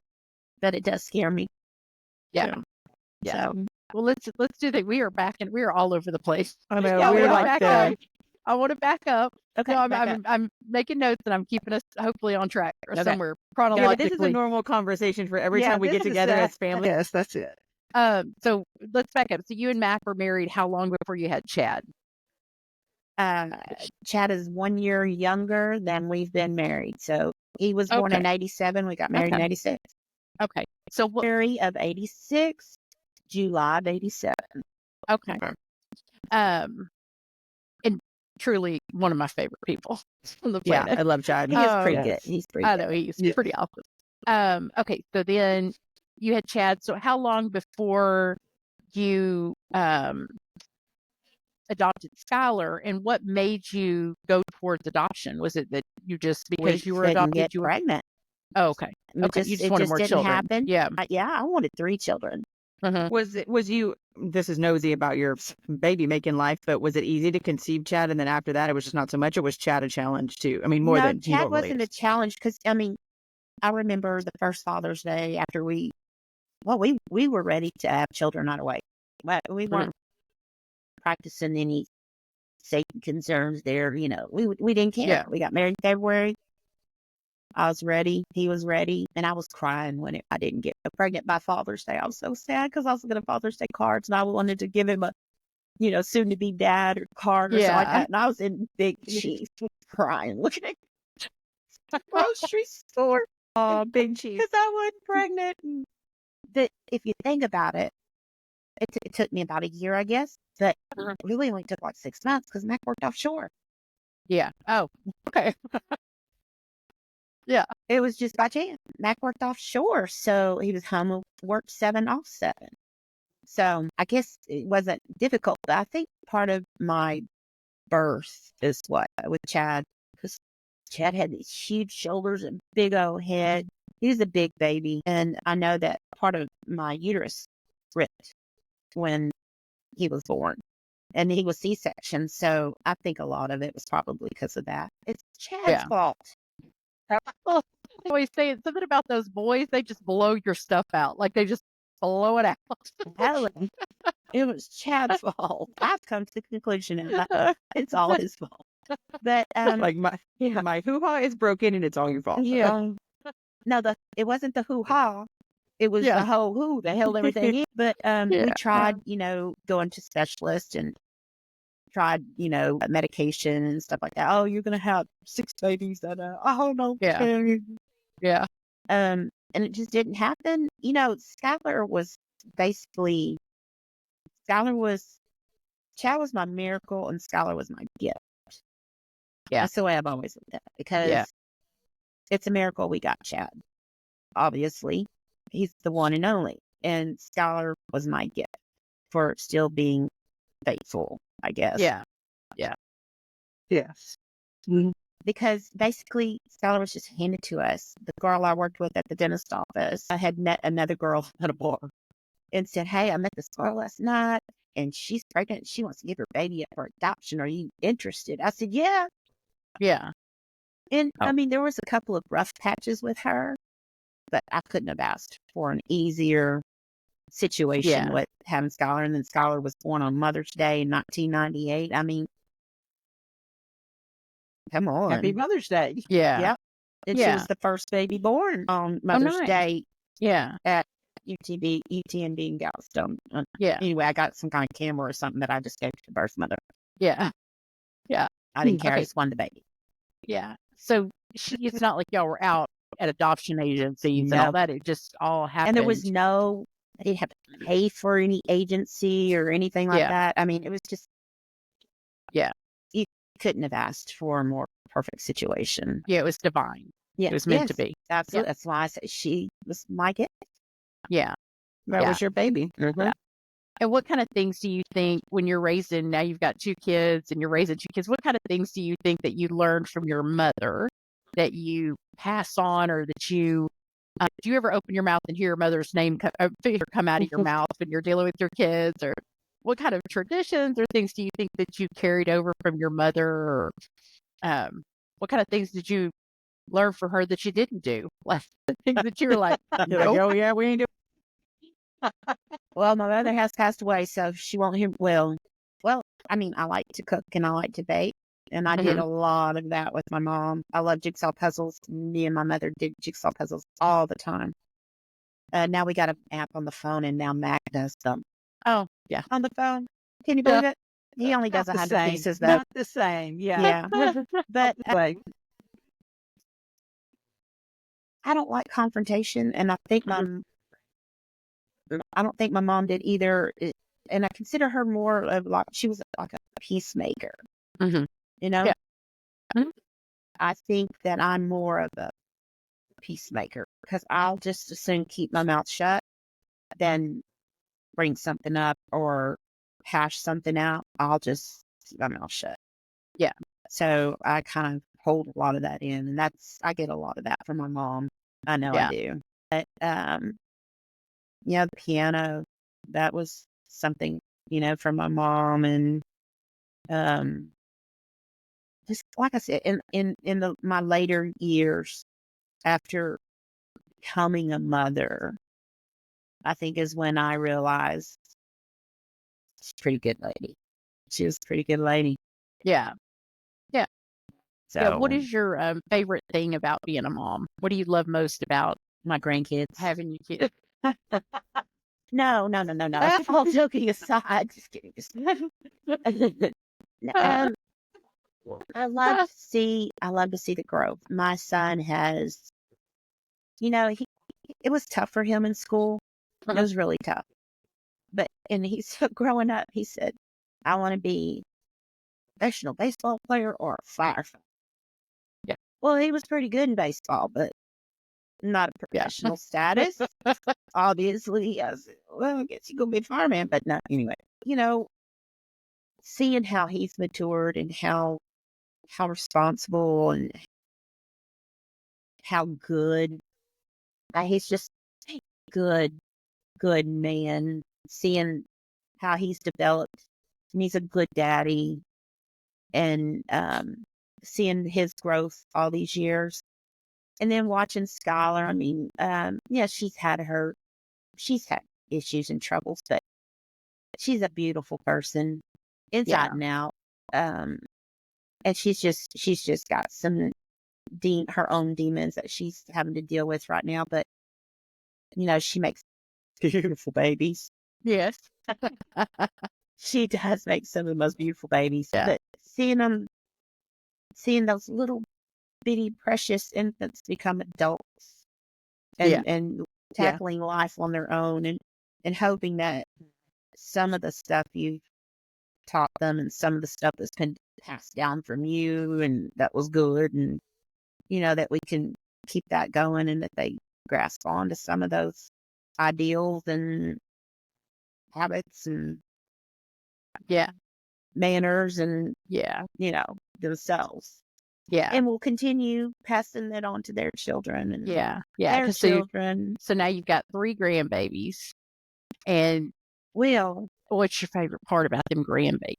But it does scare me. Yeah. Yeah. So Well, let's do that. We are back and we are all over the place. I know Yeah, we're wanna like back the up. I want to back up. okay, No, back up. I'm making notes and I'm keeping us hopefully on track or Okay. somewhere this is a chronologically. normal conversation for every time we this get is, together as family. Yes, that's it. So let's back up. So you and Mac were married how long before you had Chad? Chad is 1 year younger than we've been married. So he was born in 87. We got married in Okay. 86. Okay. So what? February of 86, July of 87. Okay. And truly one of my favorite people on the Yeah, planet. I love Chad. He is Oh, pretty yes. good. He's pretty I good. know he's Yeah. pretty awesome. Okay. So then you had Chad. So how long before you adopted Skylar, and what made you go towards adoption? Was it that you just because you were couldn't adopted, get you were pregnant. okay? Okay, you just wanted more didn't children. happen. Yeah. I wanted 3 children. Was you, this is nosy about your baby making life, but was it easy to conceive Chad? And then after that, it was just not so much, or was Chad a challenge too? I mean, more No, than Chad normally wasn't a is. challenge because I remember the first Father's Day after we were ready to have children right away. But we weren't practicing any safety concerns there. We didn't care. Yeah. We got married in February. I was ready. He was ready. And I was crying when I didn't get pregnant by Father's Day. I was so sad because I was looking at Father's Day cards and I wanted to give him a, soon to be dad or card or something like Yeah. that. And I was in big cheese crying, looking at the grocery store. Oh, big cheese. Because I wasn't pregnant. And if you think about it, it took me about a year, I guess. But it really only took like 6 months because Mac worked offshore. Yeah. Oh, okay. It was just by chance. Mac worked offshore. So he was home, worked 7, off 7. So I guess it wasn't difficult, but I think part of my birth is what with Chad, because Chad had these huge shoulders and big old head. He was a big baby. And I know that part of my uterus ripped when he was born. And he was C-section. So I think a lot of it was probably because of that. It's Chad's Yeah. fault. Well, I always say something about those boys, they just blow your stuff out. Like they just blow it out. Helen, it was Chad's fault. I've come to the conclusion that it's all his fault. But Like my hoo-ha is broken and it's all your fault. yeah. No, it wasn't the hoo-ha. It was the whole who that held everything in. But we tried, going to specialists and tried, medication and stuff like that. Oh, you're gonna have 6 babies that oh no. Yeah. And it just didn't happen. Skylar was basically Chad was my miracle and Skylar was my gift. Yeah. That's the way I've always looked at it, because it's a miracle we got Chad. Obviously, he's the one and only. And Skylar was my gift for still being faithful, I guess. Yeah. Yes. Because basically, Skylar was just handed to us. The girl I worked with at the dentist office, I had met another girl at a bar and said, "Hey, I met this girl last night and she's pregnant. She wants to give her baby up for adoption. Are you interested?" I said, "Yeah." Yeah. And I mean, there was a couple of rough patches with her, but I couldn't have asked for an easier situation with having Skylar. And then Skylar was born on Mother's Day in 1998. I mean, come on. Happy Mother's Day. Yeah. Yep. And she was the first baby born on Mother's Day Yeah. at UTNB in Galveston. Anyway, I got some kind of camera or something that I just gave to the birth mother. Yeah. I didn't care. I Okay. just wanted the baby. Yeah. So it's not like y'all were out at adoption agencies and all that. It just all happened. And there was I didn't have to pay for any agency or anything like that. I mean, it was just, you couldn't have asked for a more perfect situation. Yeah, it was divine. Yeah, it was meant to be. Absolutely. That's why I said she was my gift. Yeah. That was your baby. Yeah. And what kind of things do you think when you're raising, now you've got 2 kids and you're raising 2 kids, what kind of things do you think that you learned from your mother that you pass on, or that you, do you ever open your mouth and hear your mother's name come out of your mouth when you're dealing with your kids? Or what kind of traditions or things do you think that you carried over from your mother? Or what kind of things did you learn from her that you didn't do? Like things that you were like, Nope. Oh yeah, we ain't doing. Well, my mother has passed away, so she won't hear. Well, I mean, I like to cook and I like to bake, and I did a lot of that with my mom. I love jigsaw puzzles. Me and my mother did jigsaw puzzles all the time. Now we got an app on the phone, and now Mac does them. Oh, yeah. On the phone. Can you believe it? He only does 100 pieces, though. Not the same. Yeah. But I don't like confrontation, and I don't think my mom did either. And I consider her more of like, she was like a peacemaker. Mhm. Yeah. Mhm. I think that I'm more of a peacemaker, because I'll just as soon keep my mouth shut than bring something up or hash something out. I'll just keep my mouth shut. Yeah. So I kind of hold a lot of that in, and I get a lot of that from my mom. I know I do. But the piano, that was something, from my mom. And just like I said, in my later years after becoming a mother, I think is when I realized she's a pretty good lady. She was a pretty good lady. Yeah. So What is your favorite thing about being a mom? What do you love most about my grandkids? having your kids? No. All joking aside, just kidding. I love to see the growth. My son has, it was tough for him in school. It was really tough. And he's growing up, he said, "I want to be a professional baseball player or a firefighter." Yeah. Well, he was pretty good in baseball, but not a professional status. Obviously, I said, well, I guess you're going to be a fireman, but not anyway. Seeing how he's matured and how responsible and how good, he's just a good, good man. Seeing how he's developed, and he's a good daddy, and seeing his growth all these years. And then watching Skylar, I mean, yeah, she's had issues and troubles, but she's a beautiful person inside and out. And she's just got some her own demons that she's having to deal with right now. But, she makes beautiful babies. Yes. She does make some of the most beautiful babies. Yeah. But seeing those little bitty precious infants become adults and tackling life on their own and hoping that some of the stuff you've taught them and some of the stuff that's been passed down from you and that was good, and that we can keep that going, and that they grasp on to some of those ideals and habits and manners and themselves. Yeah. And we'll continue passing that on to their children and their children. So now you've got 3 grandbabies. And what's your favorite part about them grandbabies?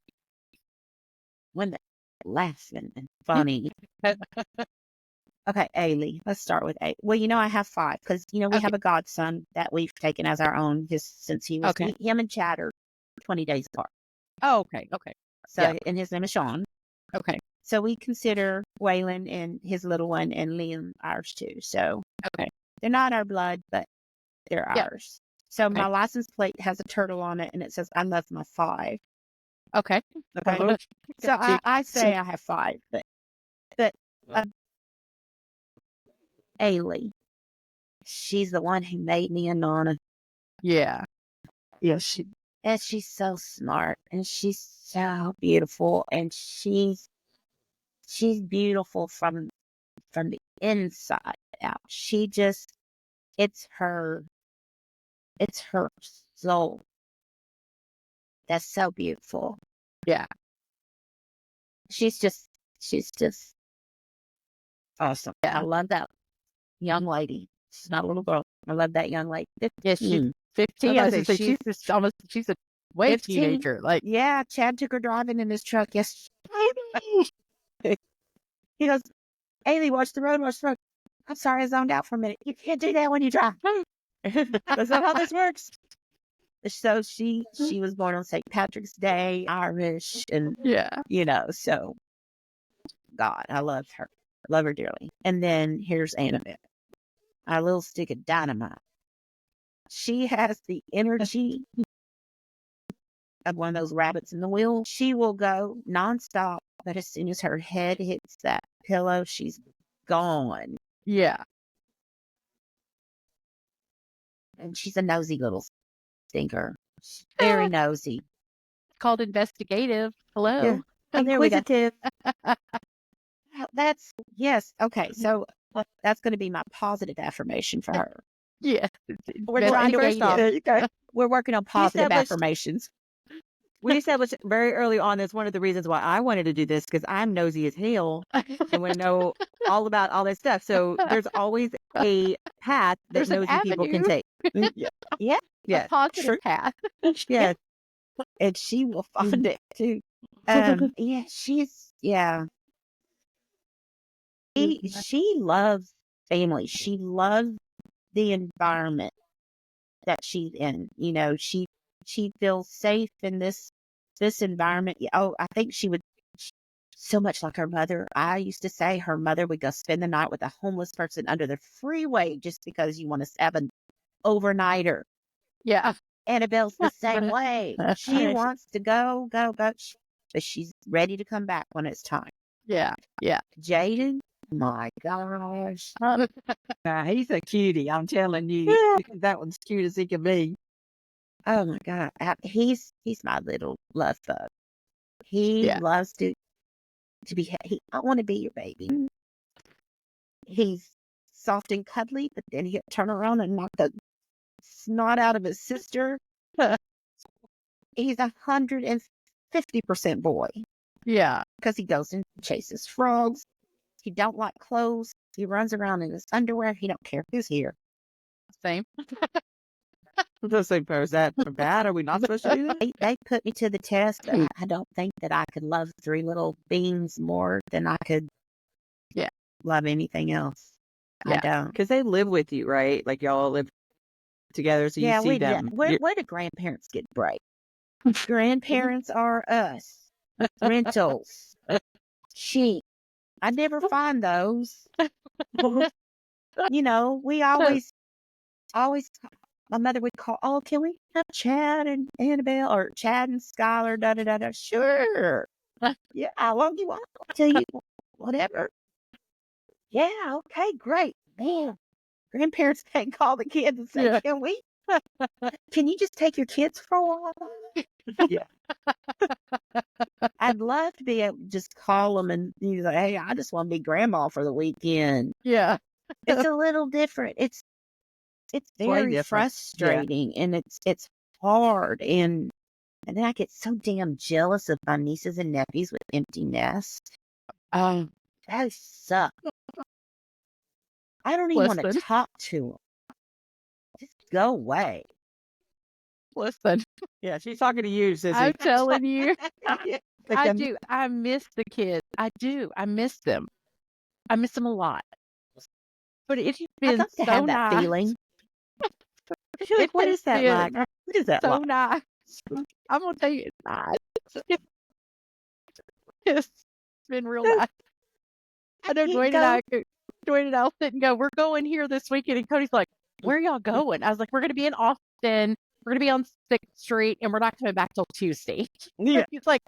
When they're laughing and funny. Okay, Ailey. Let's start with A. Well, I have 5 because, we have a godson that we've taken as our own since he was, him and Chad are 20 days apart. Oh, okay. So, and his name is Sean. Okay. So we consider Waylon and his little one and Liam ours too. So, they're not our blood, but they're ours. So my license plate has a turtle on it and it says, I love my 5. Okay. So I say I have 5, but Ailey, she's the one who made me a nana. Yeah. Yes, and she's so smart and she's so beautiful, and she's beautiful from the inside out. It's her soul that's so beautiful. Yeah. She's just awesome. Yeah. I love that young lady. She's not a little girl. I love that young lady. Yeah, she's 15. I was going to say, she's a way 15. teenager. Like, yeah, Chad took her driving in his truck. Yes. He goes, Ailey, watch the road. I'm sorry, I zoned out for a minute. You can't do that when you drive. That's not how this works. So she was born on St. Patrick's Day, Irish, and so God, I love her. I love her dearly. And then here's Annabelle, our little stick of dynamite. She has the energy of one of those rabbits in the wheel. She will go nonstop, but as soon as her head hits that pillow, she's gone. Yeah. And she's a nosy little stinker. She's very nosy. Called investigative. Hello. Yeah. Inquisitive. Yes. Okay. So that's going to be my positive affirmation for her. Yeah. We're trying to first off, we're working on positive affirmations. We established very early on that's one of the reasons why I wanted to do this, because I'm nosy as hell and want to know all about all this stuff. So there's always a path that nosy people can take. Yeah. A positive path. Yeah. And she will find it too. She loves family. She loves the environment that she's in. She feels safe in this environment. I think she would, so much like her mother. I used to say her mother would go spend the night with a homeless person under the freeway just because you want to have an overnighter. Yeah. Annabelle's the same way. She wants to go, but she's ready to come back when it's time. Yeah. Jaden, my gosh. He's a cutie, I'm telling you. That one's cute as he can be. Oh my God. He's my little love bug. He loves to be, I want to be your baby. He's soft and cuddly, but then he'll turn around and knock the snot out of his sister. He's 150% boy Yeah. because he goes and chases frogs. He don't like clothes. He runs around in his underwear. He don't care who's here. Same. Just like, is that bad? Are we not supposed to do that? They put me to the test, but I don't think that I could love three little beings more than I could love anything else. I don't. Because they live with you, right? Like y'all live together, so you see them. Where do grandparents get break? Grandparents are us. Rentals. Sheep. I never find those. We always, my mother would call, oh, can we have Chad and Annabelle or Chad and Skylar, da-da-da-da? Sure. Yeah, how long do you want? I'll tell you, whatever. Yeah, okay, great. Man, grandparents can't call the kids and say, can you just take your kids for a while? Yeah. I'd love to be able to just call them and be like, hey, I just want to be grandma for the weekend. Yeah. It's a little different. It's very different. frustrating and it's hard. And then I get so damn jealous of my nieces and nephews with empty nests. That sucks. I don't even want to Listen. talk to them. Just go away. Listen, Yeah, she's talking to you, Sissy. I'm telling you, Like I them- do. I miss the kids. I do. I miss them. I miss them a lot. But it's I'd been love to so have that nice. feeling. I feel like, what is that been like? What is that So like? nice. I'm gonna tell you, it's nice. It's been real nice. I know Dwayne and I'll sit and go, we're going here this weekend. And Cody's like, where are y'all going? I was like, we're going to be in Austin. We're going to be on 6th Street and we're not coming back till Tuesday. Yeah. He's like,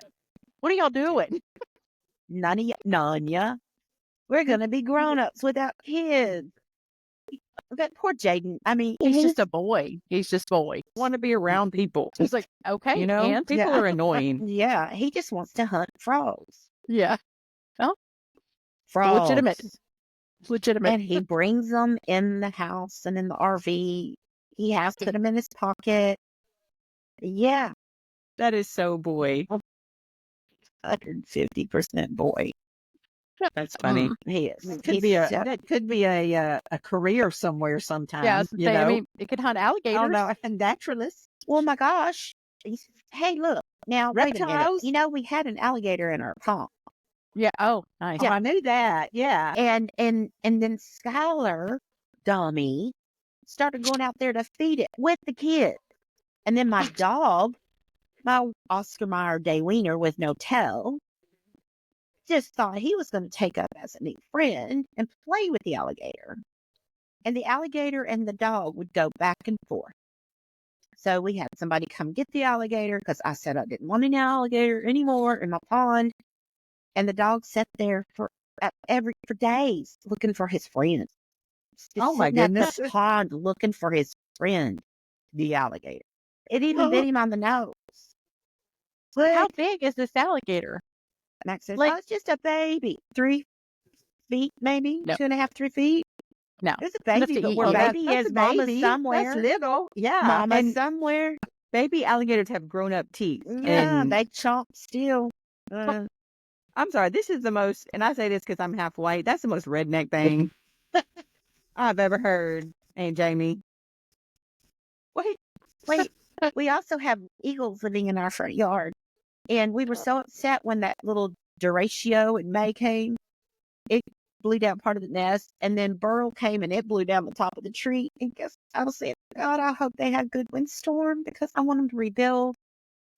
what are y'all doing? None ya. We're going to be grown-ups without kids. That poor Jaden. I mean, He's just a boy. He's just a boy. Want to be around people. He's like, okay, and people are annoying. yeah, he just wants to hunt frogs. yeah, Frogs. legitimate. And he brings them in the house and in the RV. He has put them in his pocket. Yeah, That is so boy. 150% boy. That's funny. He is. That could be a career somewhere sometime. Yeah, I was gonna say, I mean, it could hunt alligators. Oh no, a naturalist. Oh my gosh. Hey, look. Now, wait a minute. Reptiles? We had an alligator in our pond. Yeah. Oh, nice. Oh, I knew that. Yeah. And then Skylar, dummy, started going out there to feed it with the kids. And then my dog, my Oscar Mayer day wiener with no tail, just thought he was going to take up as a new friend and play with the alligator. And the alligator and the dog would go back and forth. So we had somebody come get the alligator because I said I didn't want an alligator anymore in my pond. And the dog sat there for days looking for his friend. Just Oh my sitting at goodness. the pond looking for his friend, the alligator. It even bit him on the nose. How big is this alligator? Max says, Like- oh, it's just a baby. 3 feet, maybe? No. 2.5, 3 feet? No. It's a Enough baby, to but eat where you. baby That's is a mama baby. somewhere. That's little. Yeah. Mama and- somewhere. Baby alligators have grown up teeth. Yeah, And they chomp still. I'm sorry, this is the most, and I say this because I'm half white, that's the most redneck thing I've ever heard. Ain't Jamie? Wait, we also have eagles living in our front yard. And we were so upset when that little derecho in May came. It blew down part of the nest. And then Burl came and it blew down the top of the tree. And guess I was saying, God, I hope they had good windstorm because I want them to rebuild.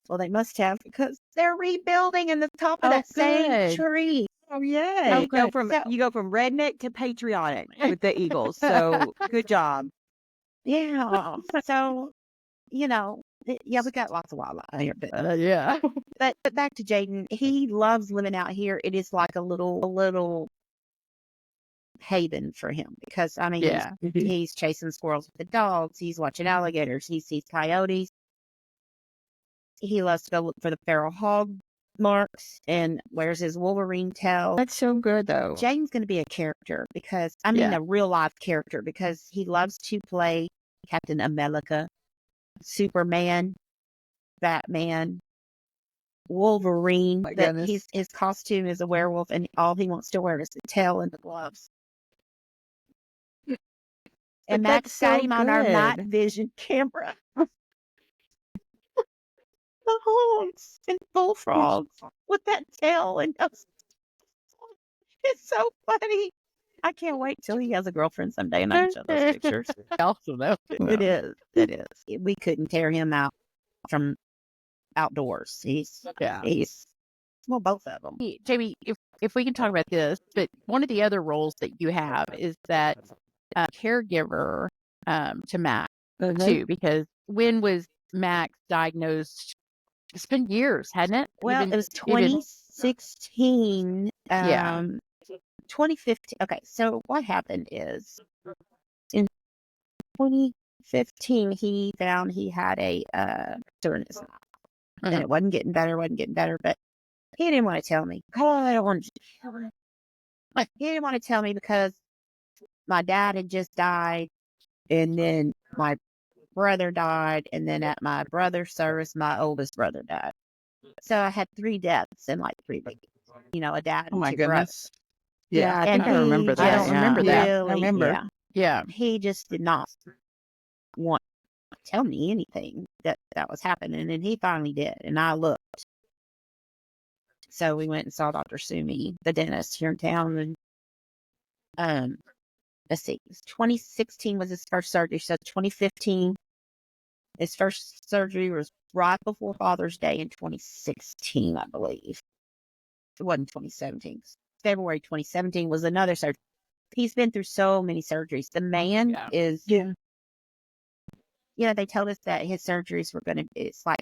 Well, they must have because they're rebuilding in the top of Oh, that same good. tree. Oh, yay. So good. you go from redneck to patriotic with the Eagles. So good job. Yeah. So, we got lots of wildlife here. But Yeah. But back to Jaden, he loves living out here. It is like a little haven for him because I mean, Yeah. he's chasing squirrels with the dogs. He's watching alligators. He sees coyotes. He loves to go look for the feral hog marks and wears his Wolverine tail. That's so good, though. James going to be a character because, I mean, a real life character because he loves to play Captain America, Superman, Batman, Wolverine. My But goodness. his costume is a werewolf, and all he wants to wear is the tail and the gloves. And Max got him on our night vision camera. The hogs and bullfrogs with that tail and it's so funny. I can't wait till he has a girlfriend someday and I can show those pictures. Awesome. It is. It is. We couldn't tear him out from outdoors. He's well, both of them. Jamie, if we can talk about this, but one of the other roles that you have is that caregiver to Max too, because when was Max diagnosed? It's been years, hadn't it? Well, it was 2016. 2015. Okay, so what happened is in 2015 he found he had a cancer in his mouth. And it wasn't getting better, but he didn't want to tell me. I don't want to. He didn't want to tell me because my dad had just died, and then my brother died, and then at my brother's service, my oldest brother died. So I had 3 deaths in like 3 weeks. You know, a dad and 2 brothers. Yeah, I think I remember that. I don't remember that. Really, I remember. Yeah. He just did not want to tell me anything that was happening, and he finally did, and I looked. So we went and saw Dr. Sumi, the dentist here in town, and let's see, 2016 was his first surgery. So 2015, his first surgery was right before Father's Day in 2016, I believe. It wasn't 2017. February 2017 was another surgery. He's been through so many surgeries. The man is, they told us that his surgeries were going to, it's like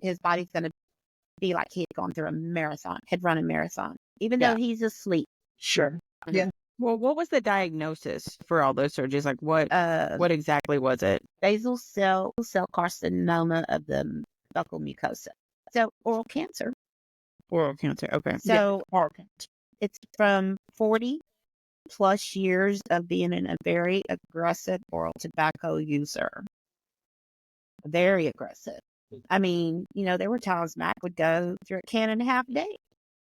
his body's going to be like he had gone through had run a marathon, even though he's asleep. Sure. Yeah. Well, what was the diagnosis for all those surgeries? Like what exactly was it? Basal cell carcinoma of the buccal mucosa. So oral cancer. Oral cancer. Okay. So it's from 40 plus years of being a very aggressive oral tobacco user. Very aggressive. I mean, there were times Mac would go through a can and a half a day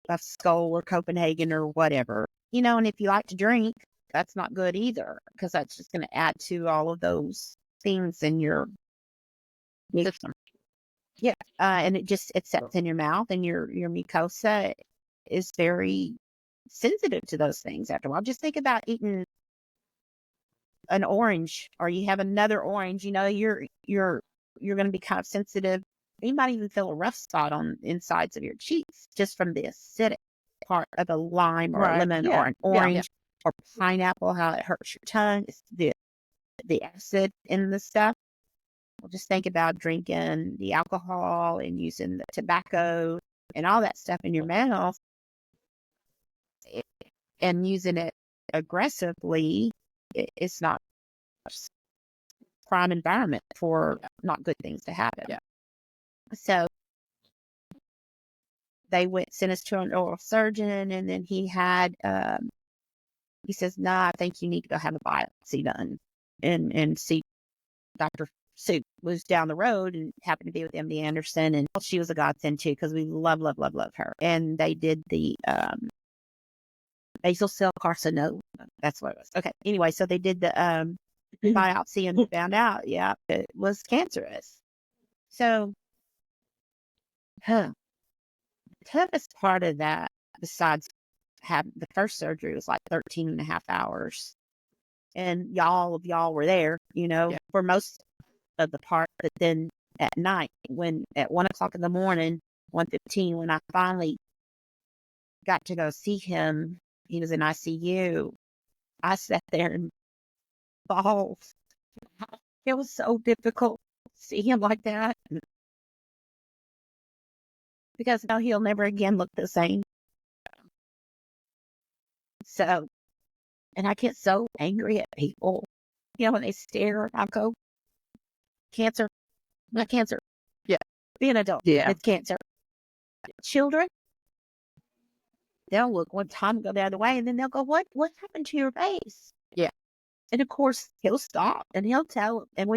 of Skull or Copenhagen or whatever. And if you like to drink, that's not good either, because that's just going to add to all of those things in your system. Yeah. And it sets in your mouth, and your mucosa is very sensitive to those things after a while. Just think about eating an orange, or you have another orange, you're going to be kind of sensitive. You might even feel a rough spot on insides of your cheeks just from the acidic part of a lime or a lemon or an orange or pineapple, how it hurts your tongue. It's the acid in the stuff. Well, just think about drinking the alcohol and using the tobacco and all that stuff in your mouth and using it aggressively. It's not a prime environment for not good things to happen. Yeah. So they sent us to an oral surgeon, and then he says, I think you need to go have a biopsy done and see. Dr. Sue was down the road and happened to be with MD Anderson, and she was a godsend too, because we love her. And they did the basal cell carcinoma. That's what it was. Okay. Anyway, so they did the biopsy and found out, it was cancerous. So, the toughest part of that, besides having the first surgery, was like 13 and a half hours. And all of y'all were there, for most of the part. But then at night, at 1:00 in the morning, 1:15, when I finally got to go see him, he was in ICU. I sat there and bawled. It was so difficult to see him like that, because now he'll never again look the same. So, and I get so angry at people, when they stare. I go, cancer, not cancer. Yeah. Be an adult. Yeah. It's cancer. children, they'll look one time and go the other way, and then they'll go, what happened to your face? Yeah. And of course, he'll stop and he'll tell them. And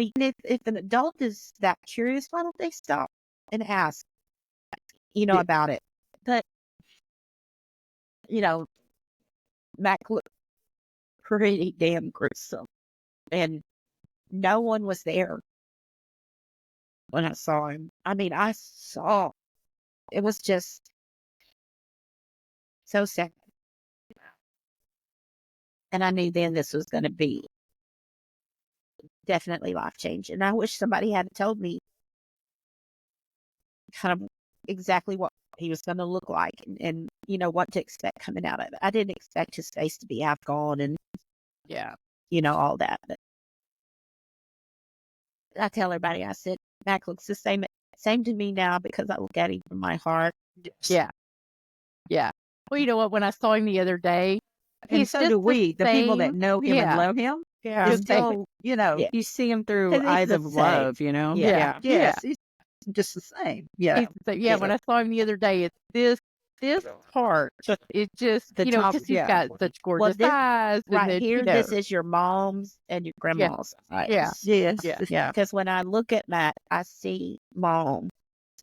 if an adult is that curious, why don't they stop and ask, about it? But, Mac looked pretty damn gruesome. And no one was there when I saw him. I mean, it was just so sad. And I knew then this was going to be definitely life-changing. And I wish somebody had told me kind of exactly what he was going to look like and what to expect coming out of it. I didn't expect his face to be half gone and, all that. But I tell everybody, I said, Mac looks the same to me now because I look at him from my heart. Yeah. Yeah. Well, you know what? When I saw him the other day, and so do we, the people that know him and love him. Yeah. It's still, you see him through 'Cause he's eyes the of same. love, Yeah. Yes. It's just the same. Yeah. When I saw him the other day, it's this part. It just, The top, because he's got such gorgeous this- eyes. And Right then, here, this is your mom's and your grandma's eyes. Yeah. Yes. Yeah. Yeah. Because when I look at Matt, I see mom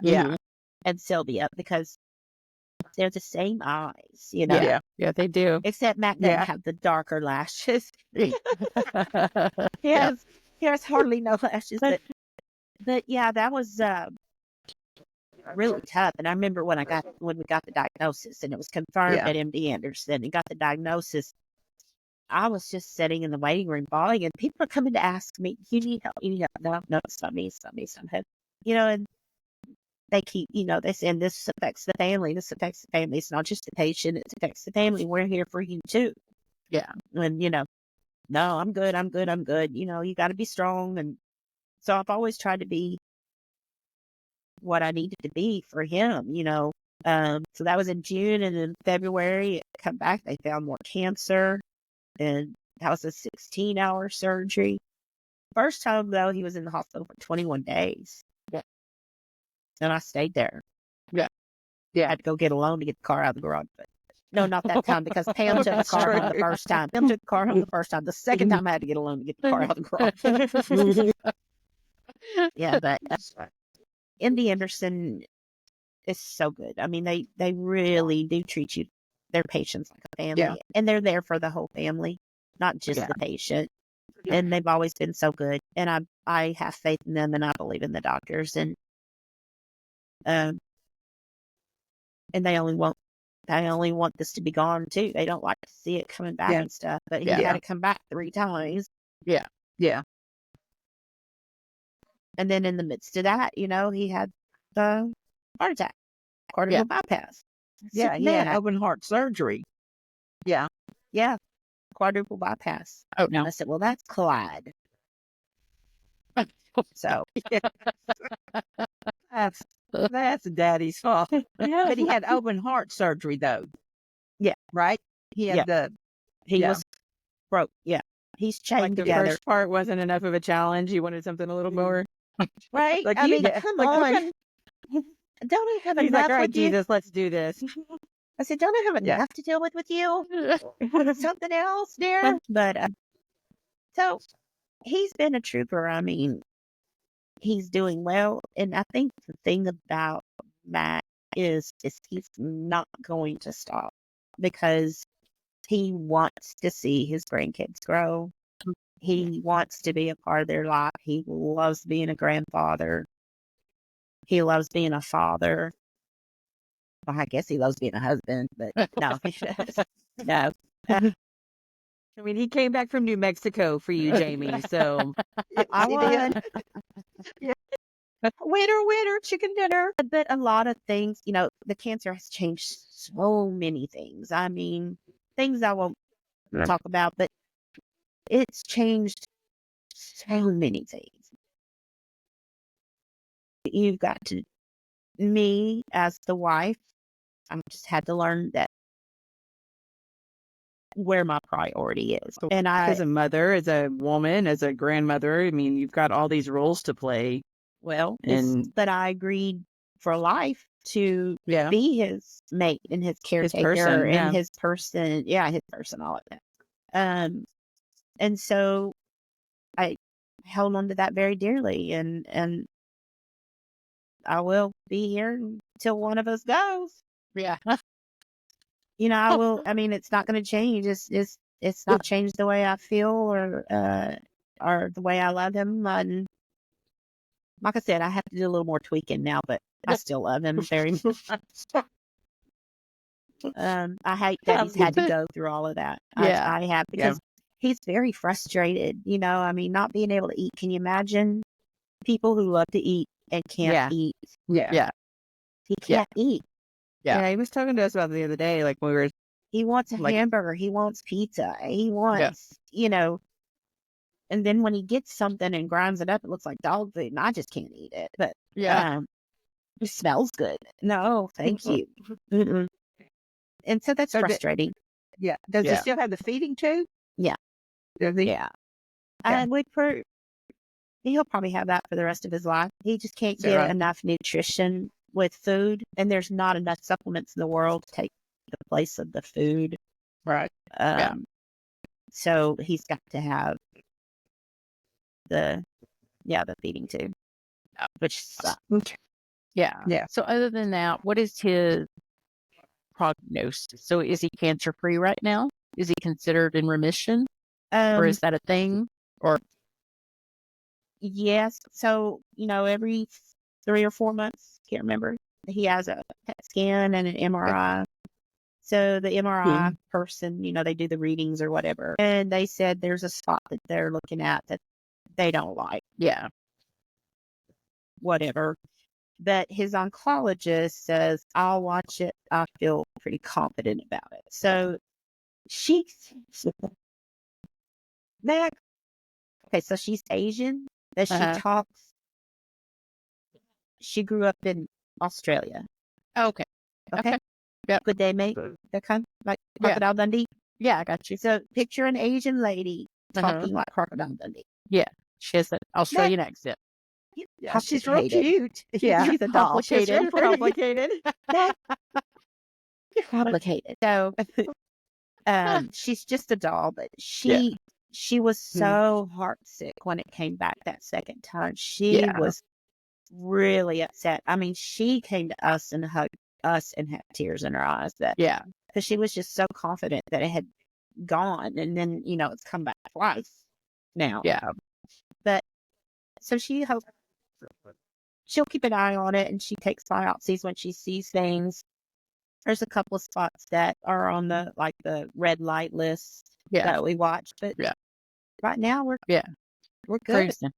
Yeah. and Sylvia because they're the same eyes, Yeah. Yeah, they do. Except Matt doesn't Yeah. have the darker lashes. Yeah. He has hardly no lashes. But yeah, that was really tough. And I remember when we got the diagnosis and it was confirmed Yeah. at MD Anderson and got the diagnosis, I was just sitting in the waiting room bawling and people are coming to ask me, you need help, you need help. No, it's not me, it's not me, it's not him. And they keep, they saying this affects the family, it's not just the patient, it affects the family. We're here for you too. Yeah. And, no, I'm good. You got to be strong. And so I've always tried to be what I needed to be for him, So that was in June, and in February, come back, they found more cancer, and that was a 16-hour surgery. First time, though, he was in the hospital for 21 days. Yeah. And I stayed there. Yeah. I had to go get a loan to get the car out of the garage. But no, not that time, because Pam took the car home the first time. The second time I had to get a loan to get the car out of the garage. Yeah, but MD Anderson is so good. I mean, they really do treat their patients like a family. Yeah. And they're there for the whole family, not just the patient. And they've always been so good. And I have faith in them, and I believe in the doctors. And they only want this to be gone too. They don't like to see it coming back and stuff. But he had to come back 3 times. Yeah. Yeah. And then in the midst of that, he had the heart attack, cardiac bypass. Yeah. He had open heart surgery. Yeah. Yeah. Quadruple bypass. Oh, And I said, well, that's Clyde. So that's daddy's fault. But he had open heart surgery though. Yeah. Right? He had he was broke. Yeah. He's chained Like the together. first part wasn't enough of a challenge. You wanted something a little more. Right? Like, I mean, yeah. come Like, on. Don't I have He's enough like, all right, with you? Jesus, let's do this. I said, don't I have Yeah. enough to deal with you? Something else, dear? But, so he's been a trooper. I mean, he's doing well. And I think the thing about Matt is he's not going to stop because he wants to see his grandkids grow. He wants to be a part of their life. He loves being a grandfather. He loves being a father. Well, I guess he loves being a husband, but no, no. I mean, he came back from New Mexico for you, Jamie. So I He won. did. Winner, chicken dinner. But a lot of things, the cancer has changed so many things. I mean, things I won't talk about, but it's changed so many things. You've got to, me as the wife, I've just had to learn that where my priority is. And as a mother, as a woman, as a grandmother, I mean, you've got all these roles to play. Well, And- but I agreed for life to Yeah. be his mate and his caretaker person, yeah. and his person. Yeah, his person, all of that. And so I held on to that very dearly, and I will be here until one of us goes. Yeah. I will. I mean, it's not going to change. It's not changed the way I feel or the way I love him. And like I said, I have to do a little more tweaking now, but I still love him very much. I hate that he's had to go through all of that. Yeah. I have, because he's very frustrated. I mean, not being able to eat. Can you imagine people who love to eat and can't eat? Yeah. He can't eat. Yeah. He was talking to us about it the other day, like when we were He wants a hamburger. He wants pizza. He wants, and then when he gets something and grinds it up, it looks like dog food, and I just can't eat it. But it smells good. No, thank you. Mm-mm. And so that's frustrating. Does he still have the feeding tube? Yeah. Does he? Yeah. He'll probably have that for the rest of his life. He just can't that get right? enough nutrition with food, and there's not enough supplements in the world to take the place of the food. Right. So he's got to have the feeding tube, which sucks. Yeah. Yeah. So other than that, what is his prognosis? So is he cancer free right now? Is he considered in remission, or is that a thing? Or yes. So every 3 or 4 months, can't remember, he has a PET scan and an MRI. So the MRI person, they do the readings or whatever, and they said there's a spot that they're looking at that they don't like. Yeah. Whatever. But his oncologist says, I'll watch it. I feel pretty confident about it. So so she's Asian, but she she grew up in Australia. Okay. Yep. Could they make the kind like Crocodile Dundee? Yeah, I got you. So picture an Asian lady talking like Crocodile Dundee. Yeah. She has an Australian accent. Yeah, she's real cute. Yeah. She's a doll. Complicated. She's real complicated. Complicated. So she's just a doll, but she was so heartsick when it came back that second time. She was really upset. I mean, she came to us and hugged us and had tears in her eyes. Because she was just so confident that it had gone, and then it's come back twice now. Yeah. But so she hopes she'll keep an eye on it, and she takes biopsies when she sees things. There's a couple of spots that are on the red light list that we watch, but right now we're good. cruising.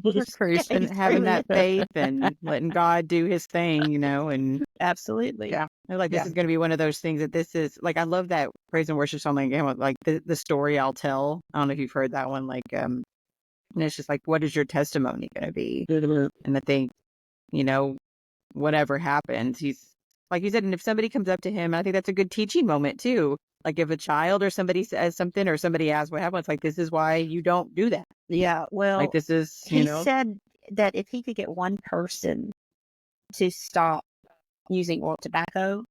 We're cruising, having that faith and letting God do his thing, and absolutely. Yeah. This is going to be one of those things that this is I love that praise and worship song, the story I'll tell. I don't know if you've heard that one, and it's just what is your testimony going to be? And I think, whatever happens, he's, like you said, and if somebody comes up to him, I think that's a good teaching moment too. If a child or somebody says something or somebody asks what happened, it's this is why you don't do that. Yeah. Well, this is, he said that if he could get one person to stop using oral tobacco,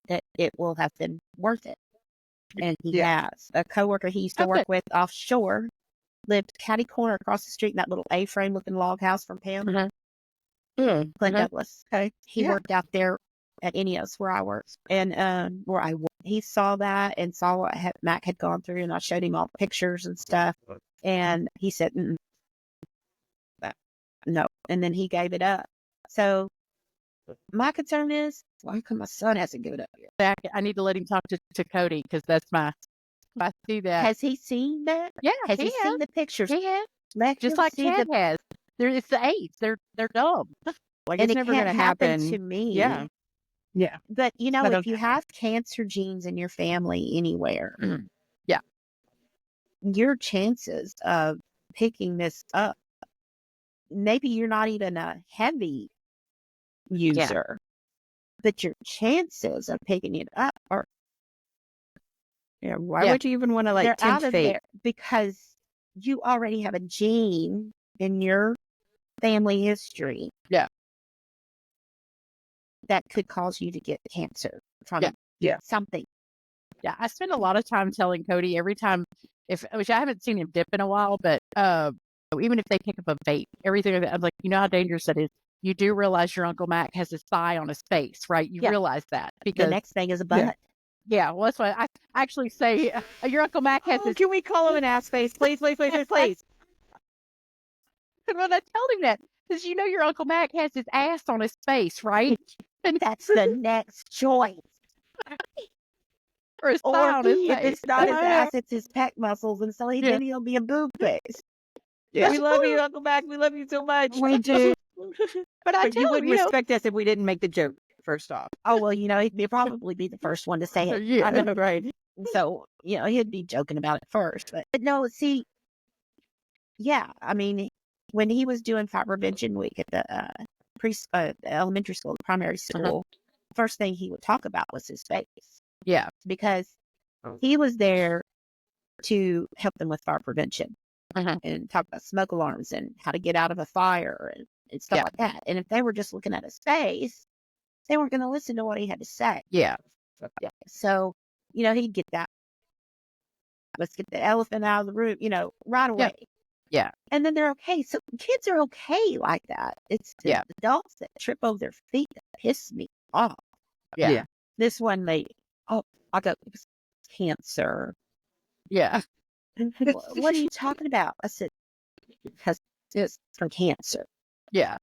that it will have been worth it. And he has. A coworker he used to work with offshore lived catty corner across the street in that little A-frame looking log house from Pam. Clint Douglas. Okay. He worked out there at Ineos where I worked, and he saw that and saw what Mac had gone through, and I showed him all the pictures and stuff, and he said, no, and then he gave it up. So my concern is, why come my son hasn't given up yet? I need to let him talk to Cody, because that's if I see that. Has he seen that? Yeah, has he seen the pictures? He has. Let just him like see Chad has. It's the AIDS. They're dumb. And it's never going to happen to me. Yeah. Yeah. But if you have cancer genes in your family anywhere, your chances of picking this up, maybe you're not even a heavy user, but your chances of picking it up are. Why would you even want to tempt fate? There because you already have a gene in your family history. Yeah. that could cause you to get cancer from Yeah. something. Yeah, I spend a lot of time telling Cody every time, which I haven't seen him dip in a while, but even if they pick up a vape, everything, I'm like, you know how dangerous that is. You do realize your Uncle Mac has his thigh on his face, right? You realize that The because next thing is a butt. well, that's why I actually say your Uncle Mac has his. Can we call him an ass face, please, please, please, please, please? And when I told him that, because you know your Uncle Mac has his ass on his face, right? And That's the next choice. or his Or thigh on his if face. it's not his ass, it's his pec muscles, and so then he'll be a boob face. Yeah. We love you, Uncle Mac. We love you so much. We do. But I But you tell him, wouldn't respect us if we didn't make the joke, first off. Oh, well, he'd probably be the first one to say it. Yeah. I know, right? So, he'd be joking about it first. But no, see, yeah, I mean, when he was doing fire prevention week at the elementary school, the primary school, first thing he would talk about was his face. Yeah. Because he was there to help them with fire prevention and talk about smoke alarms and how to get out of a fire and stuff like that. And if they were just looking at his face, they weren't going to listen to what he had to say. Yeah. So, he'd get that. Let's get the elephant out of the room, right away. Yeah. And then they're okay. So kids are okay like that. It's the adults that trip over their feet that piss me off. Yeah. This one lady, I go, it was cancer. Yeah. What are you talking about? I said, because it's from cancer. Yeah.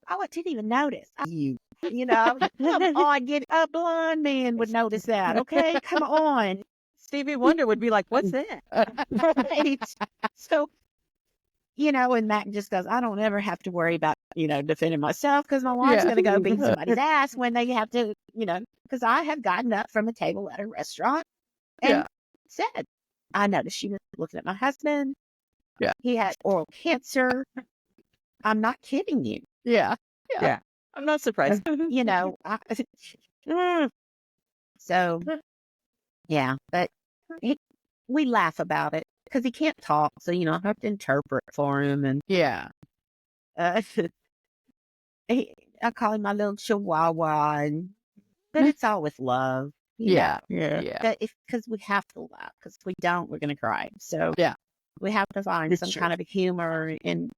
Oh, I didn't even notice. Come on, a blind man would notice that. Okay, come on. Stevie Wonder would be like, what's that? Right. So, and Mac just goes, I don't ever have to worry about, defending myself because my wife's going to go beat somebody's ass when they have to, because I have gotten up from a table at a restaurant and said, I noticed she was looking at my husband. Yeah. He had oral cancer. I'm not kidding you. Yeah. I'm not surprised. So, yeah, but we laugh about it because he can't talk. So, I have to interpret for him. And I call him my little chihuahua, but it's all with love. Yeah. Because we have to laugh. Because if we don't, we're going to cry. So, we have to find some kind of humor in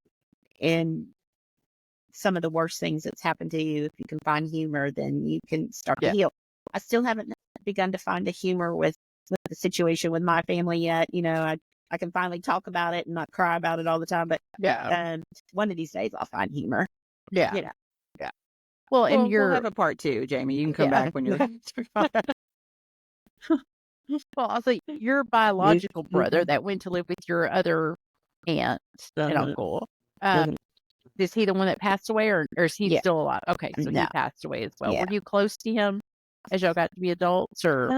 some of the worst things that's happened to you. If you can find humor, then you can start to heal. I still haven't begun to find the humor with the situation with my family yet. I can finally talk about it and not cry about it all the time. But one of these days I'll find humor. Yeah. Well, and we'll have a part 2, Jamie. You can come back when you're. Well, I'll say your biological brother that went to live with your other aunt and uncle. Is he the one that passed away, or is he still alive? Okay, so he passed away as well. Were you close to him as y'all got to be adults, or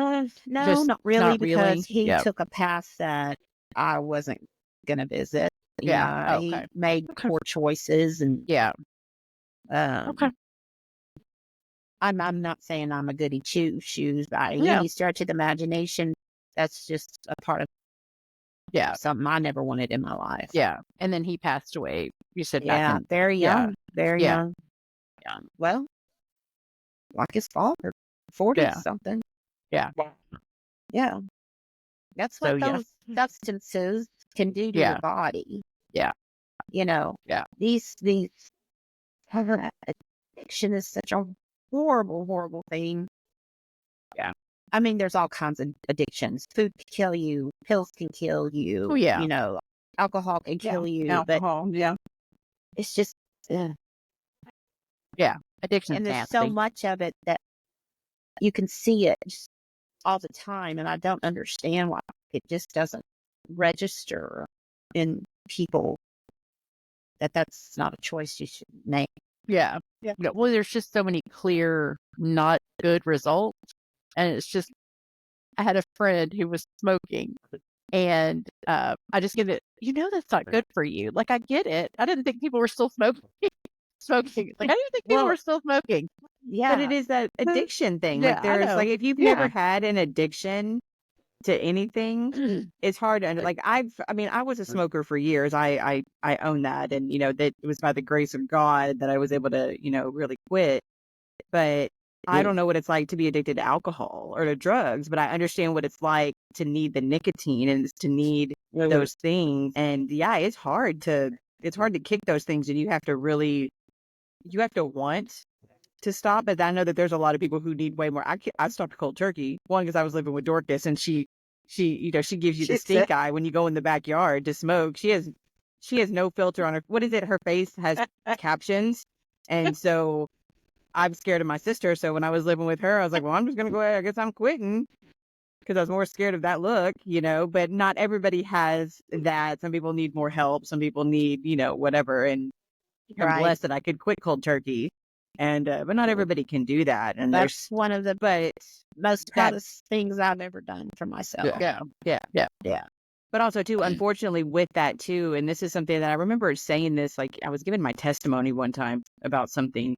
no, not really, because he took a path that I wasn't gonna visit. He made poor choices, and okay. I'm not saying I'm a goody two shoes by any stretch of the imagination. That's just a part of something I never wanted in my life. Yeah, and then he passed away. You said very young, very young. Well, like his father, 40 something. Yeah. That's what those substances can do to your body. These addiction is such a horrible, horrible thing. I mean, there's all kinds of addictions. Food can kill you. Pills can kill you. Alcohol can kill you. Alcohol, it's just, addiction. And there's so much of it that you can see it just all the time, and I don't understand why it just doesn't register in people that's not a choice you should make. Yeah. Well, there's just so many clear, not good results. And it's just, I had a friend who was smoking, and I just get it. That's not good for you. Like, I get it. I didn't think people were still smoking. Like, I didn't think people were still smoking. Yeah. But it is that addiction thing. Yeah, Like, there's like, if you've never had an addiction to anything, it's hard to like, I was a smoker for years. I own that. And, that it was by the grace of God that I was able to, really quit. But I don't know what it's like to be addicted to alcohol or to drugs, but I understand what it's like to need the nicotine and to need those things. And yeah, it's hard to kick those things, and you have to want to stop. But I know that there's a lot of people who need way more. I stopped cold turkey, one, because I was living with Dorcas, and she gives you the stink eye when you go in the backyard to smoke. She has no filter on her. What is it? Her face has captions, and so I'm scared of my sister. So when I was living with her, I was like, well, I'm just going to go ahead. I guess I'm quitting, because I was more scared of that look, but not everybody has that. Some people need more help. Some people need, whatever. And I'm blessed that I could quit cold turkey. And, but not everybody can do that. And that's one of the most proudest things I've ever done for myself. Yeah. But also too, unfortunately with that too, and this is something that I remember saying this, like I was giving my testimony one time about something,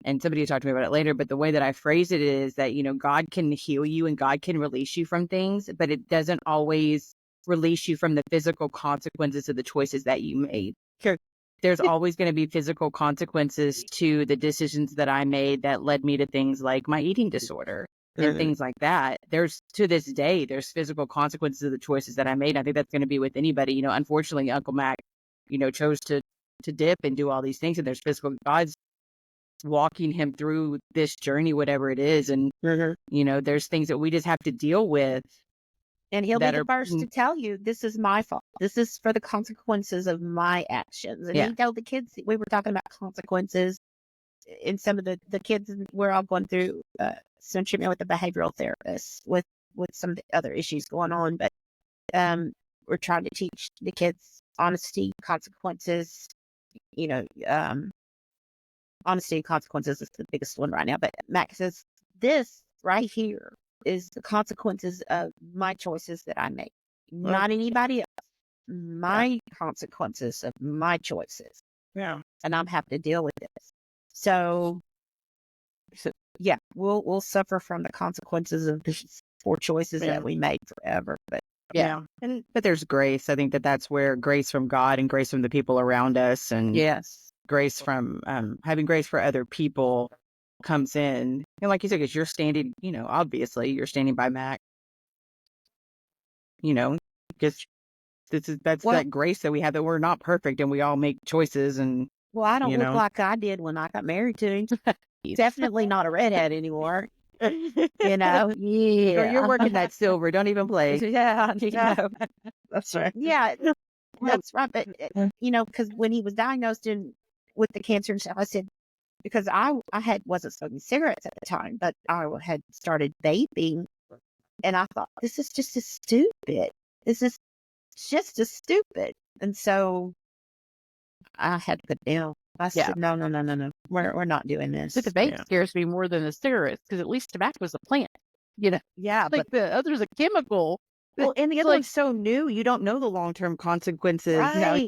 and somebody talked to me about it later, but the way that I phrase it is that, God can heal you and God can release you from things, but it doesn't always release you from the physical consequences of the choices that you made. Sure. There's always going to be physical consequences to the decisions that I made that led me to things like my eating disorder and things like that. To this day, there's physical consequences of the choices that I made. I think that's going to be with anybody. Unfortunately, Uncle Mac, chose to dip and do all these things, and there's physical, God's walking him through this journey, whatever it is. And, there's things that we just have to deal with. And he'll be the first to tell you, this is my fault. This is for the consequences of my actions. And he told the kids, we were talking about consequences in some of the kids, we're all going through some treatment with a behavioral therapist with some of the other issues going on. But we're trying to teach the kids honesty, consequences, honesty and consequences is the biggest one right now. But Max says, this right here is the consequences of my choices that I make, not anybody else. My consequences of my choices. Yeah. And I'm having to deal with this. So yeah, we'll suffer from the consequences of the poor choices that we made forever. But but there's grace. I think that's where grace from God and grace from the people around us, and grace from having grace for other people comes in. And like you said, because you're standing, obviously you're standing by Mac, because that's that grace that we have, that we're not perfect and we all make choices. And I don't look like I did when I got married to him. Definitely not a redhead anymore. You're working that silver. Don't even play. That's right. Yeah, that's right. But because when he was diagnosed with the cancer and stuff, I said, because I wasn't smoking cigarettes at the time, but I had started vaping, and I thought, this is just as stupid. This is just as stupid. And so I had to put it down. I said, no. We're not doing this. But the vape scares me more than the cigarettes, because at least tobacco is a plant. Yeah, but the other's a chemical. Well, and the other one's so new. You don't know the long-term consequences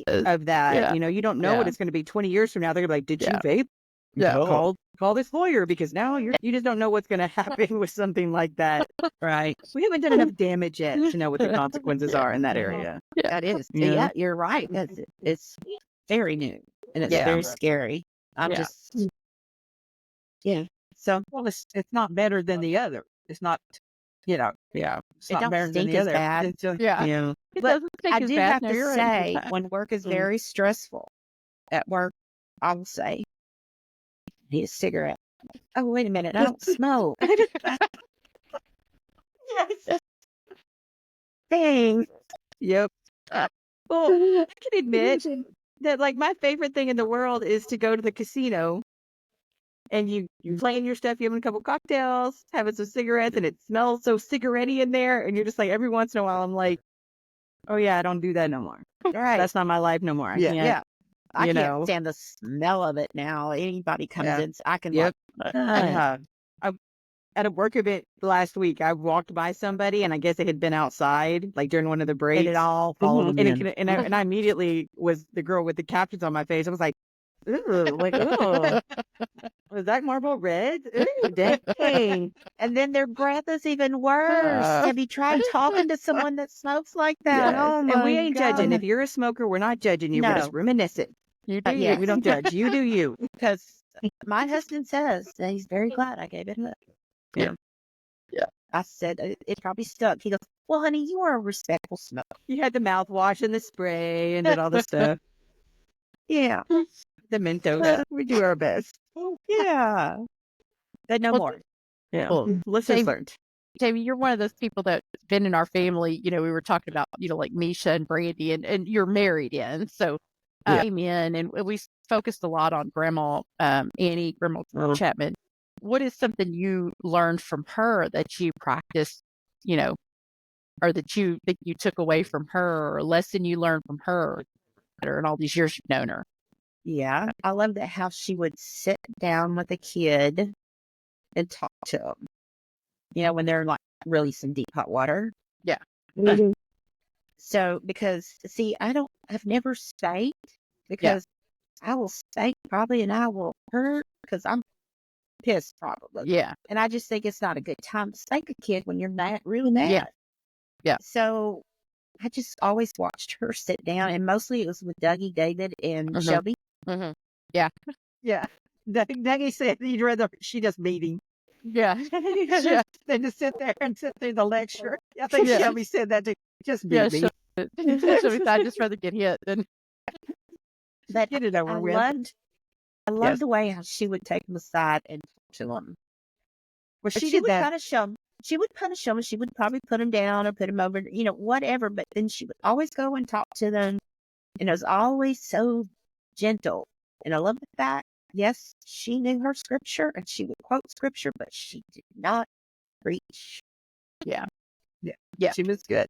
of that. Yeah. You don't know what it's going to be 20 years from now. They're going to be like, did you vape? Call this lawyer, because now you just don't know what's going to happen with something like that. Right. We haven't done enough damage yet to know what the consequences are in that area. That is. Yeah, you're right. It's very new, and it's very scary. I'm just, So, well, it's not better than the other. It's not, it's not better than the other. Bad. It's But I do have to say, when work is very stressful, at work, I will say, need a cigarette. Oh, wait a minute, I don't smoke. Dang. Yep. Well, I can admit that, like, my favorite thing in the world is to go to the casino, and you're playing your stuff, you're having a couple cocktails, having some cigarettes, and it smells so cigarette-y in there, and you're just like, every once in a while, I'm like, oh yeah, I don't do that no more. Right. That's not my life no more. I can't stand the smell of it now. Anybody comes in, I can at a work event last week, I walked by somebody, and I guess it had been outside, like during one of the breaks. And it all followed them in. And I immediately was the girl with the captions on my face. I was like, ooh, was that Marlboro Red? Ooh, dang. And then their breath is even worse. Have you tried talking to someone that smokes like that? Yes. Oh my And we ain't God. judging. If you're a smoker, we're not judging you. No. We're just reminiscing. You do you. We don't judge. You do you. Because My husband says that he's very glad I gave it up. Yeah. Yeah. I said it probably stuck. He goes, "Well, honey, you are a respectful smoker." You had the mouthwash and the spray and did all the stuff. Yeah, The Mentos. We do our best. yeah. But no Well, more. Yeah. Well, Lessons Jamie, learned. Jamie, you're one of those people that's been in our family. You know, we were talking about, like Misha and Brandy, and you're married in. So Yeah. came in and we focused a lot on Grandma Grandma Chapman. What is something you learned from her that you practiced, or that you think you took away from her, or a lesson you learned from her in all these years you've known her? Yeah, I love that how she would sit down with a kid and talk to them. When they're like really some deep hot water. Yeah. Mhm. So because I've never spanked because I will spank probably and I will hurt because I'm pissed probably. Yeah. And I just think it's not a good time to spank a kid when you're mad, really mad. Yeah. Yeah. So I just always watched her sit down, and mostly it was with Dougie, David, and Mhm. Shelby. Mm-hmm. Yeah. Yeah. Dougie said he'd rather she just beat him. Yeah. Yeah. Than to sit there and sit through the lecture. I think Yeah. Shelby said that too. Just Yeah. beat me. I'd just rather get hit than. But Get it over I with. loved Yes. the way how she would take them aside and talk to them. Well, But she she did would that. punish them. She would punish them, and she would probably put them down or put them over, whatever. But then she would always go and talk to them, and it was always so gentle. And I love the fact, yes, she knew her scripture, and she would quote scripture, but she did not preach. Yeah. Yeah. She was good.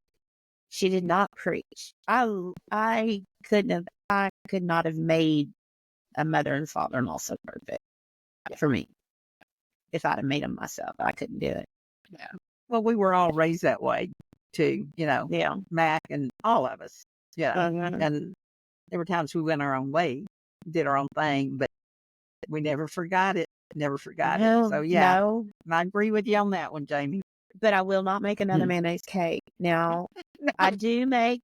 She did not preach. I could not have made a mother and father-in-law so perfect for me. If I'd have made them myself, I couldn't do it. Yeah. Well, we were all raised that way too, Yeah. Mac and all of us. Yeah. Uh-huh. And there were times we went our own way, did our own thing, but we never forgot it. Never forgot it. So yeah, No, I agree with you on that one, Jamie. but I will not make another mayonnaise cake. Now, I do make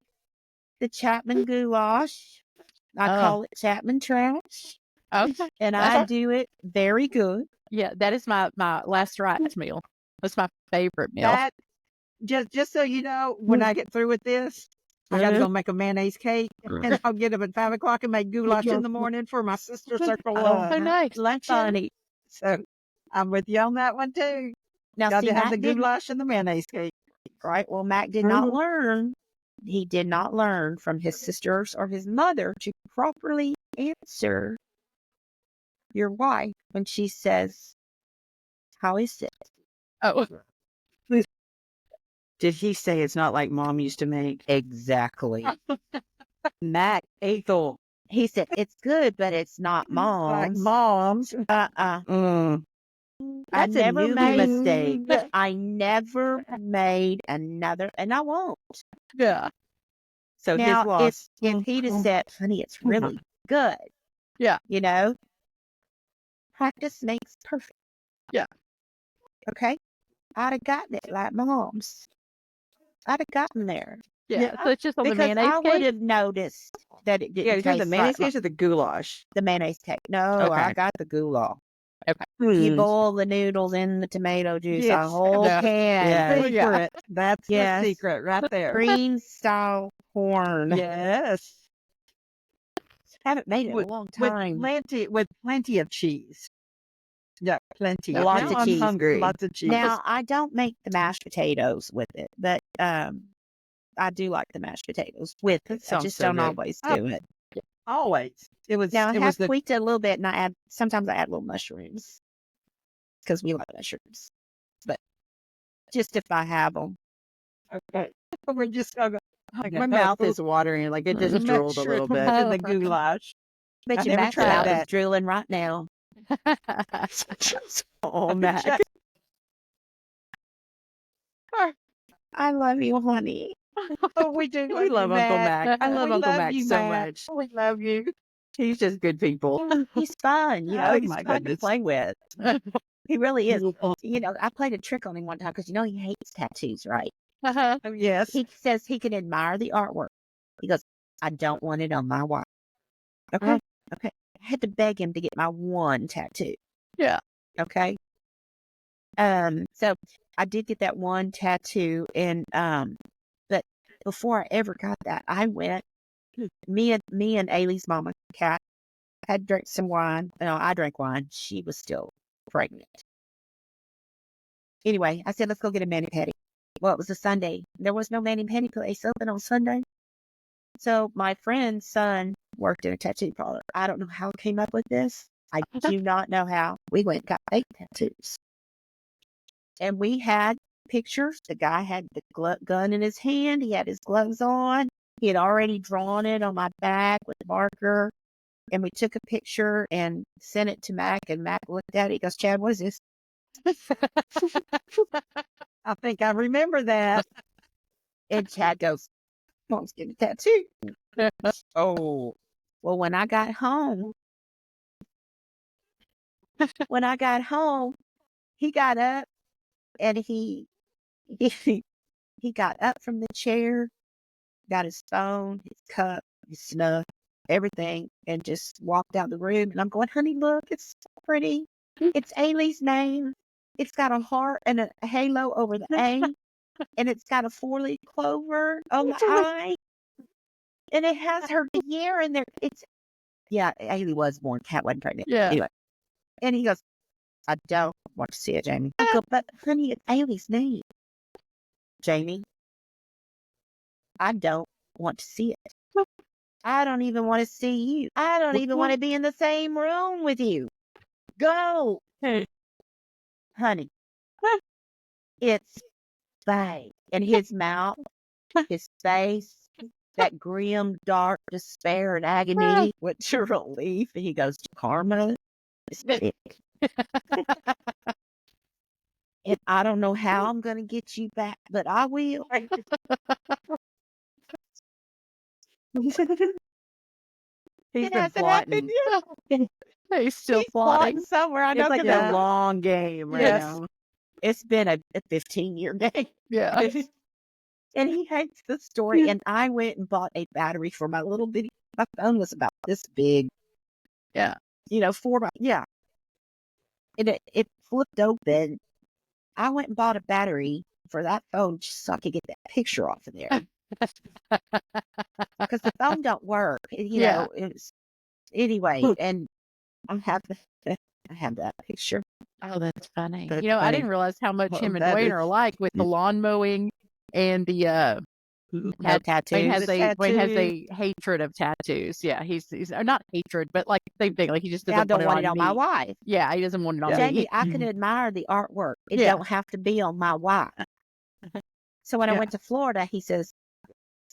the Chapman goulash. I call it Chapman trash, Okay. and I do it very good. Yeah, that is my last rites meal. That's my favorite meal. That just so you know, when I get through with this, I gotta go make a mayonnaise cake, and I'll get up at 5:00 and make goulash in the morning for my sister circle. Oh, nice. Luncheon. Funny. So I'm with you on that one too. Now, Got see, to have Mac the didn't, goulash and the mayonnaise cake. right? Well, Mac did not learn. He did not learn from his sisters or his mother to properly answer your wife when she says, "How is it?" Oh, Did he say it's not like mom used to make? Exactly. Mac, Ethel. He said, "It's good, but it's not Like mom's." moms. Mm. That's a never newbie made- mistake. I never made another, and I won't. yeah. So Now, his loss. if he'd have said, "Honey, it's really good," Yeah. practice makes perfect. Yeah. Okay, I'd have gotten it like mom's. I'd have gotten there Yeah. So it's just on the because mayonnaise I cake. would have noticed that it Yeah, didn't is that the taste mayonnaise like cake or the goulash? the mayonnaise cake. No, I Okay. got the goulash. Okay. You Hmm. boil the noodles in the tomato juice, a Yes. whole Yeah. can. Yeah. Secret. That's Yes. the secret right there. Green style corn. Yes. Haven't made it in With- a long With time. plenty of cheese. Yeah, plenty. Lots Now of I'm cheese. hungry. Lots of cheese. Now, I don't make the mashed potatoes with it, but I do like the mashed potatoes with That it. I sounds just so don't good. always do it. Always. It was. Now, I it have was the. tweaked it a little bit, and sometimes I add little mushrooms because we like mushrooms. But just if I have them. Okay. We're just gonna. Like my mouth is watering. Like it just drooled a little bit. In the goulash. Bet I you never Mac's tried mouth is that. drooling right now. Oh, Mac. I love you, honey. Oh, we do. We love Uncle Mac. I love We Uncle love Mac you, so Mac. much. We love you. He's just good people. He's fun. Oh, He's my fun to goodness. play with. He really is. I played a trick on him one time because he hates tattoos, right? Uh-huh. Oh, yes. He says he can admire the artwork. He goes, "I don't want it on my wife." Okay. had to beg him to get my one tattoo. Yeah. Okay. So I did get that one tattoo, and but before I ever got that, I went. Me and Ailey's mama, Kat, had drank some wine. No, I drank wine. She was still pregnant. Anyway, I said, let's go get a mani-pedi. Well, it was a Sunday. There was no mani-pedi place open on Sunday. So my friend's son worked in a tattoo parlor. I don't know how I came up with this. I do not know how. We went and got fake tattoos. And we had pictures. The guy had the gun in his hand. He had his gloves on. He had already drawn it on my back with marker. And we took a picture and sent it to Mac. And Mac looked at it. He goes, Chad, what is this? I think I remember that. And Chad goes, Mom's getting a tattoo. Oh. Well, when I got home, he got up and he got up from the chair, got his phone, his cup, his snuff, everything, and just walked out the room. And I'm going, honey, look, it's so pretty. It's Ailey's name. It's got a heart and a halo over the A, and it's got a 4-leaf clover on the I, and it has her year in there. Ailey was born. Kat wasn't pregnant. Yeah. Anyway, and he goes, I don't want to see it, Jamie. I go, but honey, it's Ailey's name. Jamie, I don't want to see it. I don't even want to see you. I don't even want to be in the same room with you. Go. Honey, it's fake. And his mouth, his face, that grim, dark despair and agony went to relief. And he goes, karma is thick. And I don't know how I'm going to get you back, but I will. He's been plotting. He's still He's plotting. somewhere. I know. It's like a long game right Yes. now. It's been a 15-year game. Yeah. And he hates the story. And I went and bought a battery for my little bitty. My phone was about this big. Yeah. 4 by. Yeah. And it flipped open. I went and bought a battery for that phone just so I could get that picture off of there. Because the phone don't work. Yeah. Anyway, and I have that picture. Oh, that's funny. That's I funny. didn't realize how much Well, him and that Dwayne is- are alike with the lawn mowing and the No Wayne has tattoos. a hatred of tattoos. Yeah, he's or not hatred, but like same thing. Like he just I doesn't don't want it on on my me. wife. Yeah, he doesn't want it on me. Jamie, I can admire the artwork. It Yeah. don't have to be on my wife. So when I Yeah. went to Florida, he says,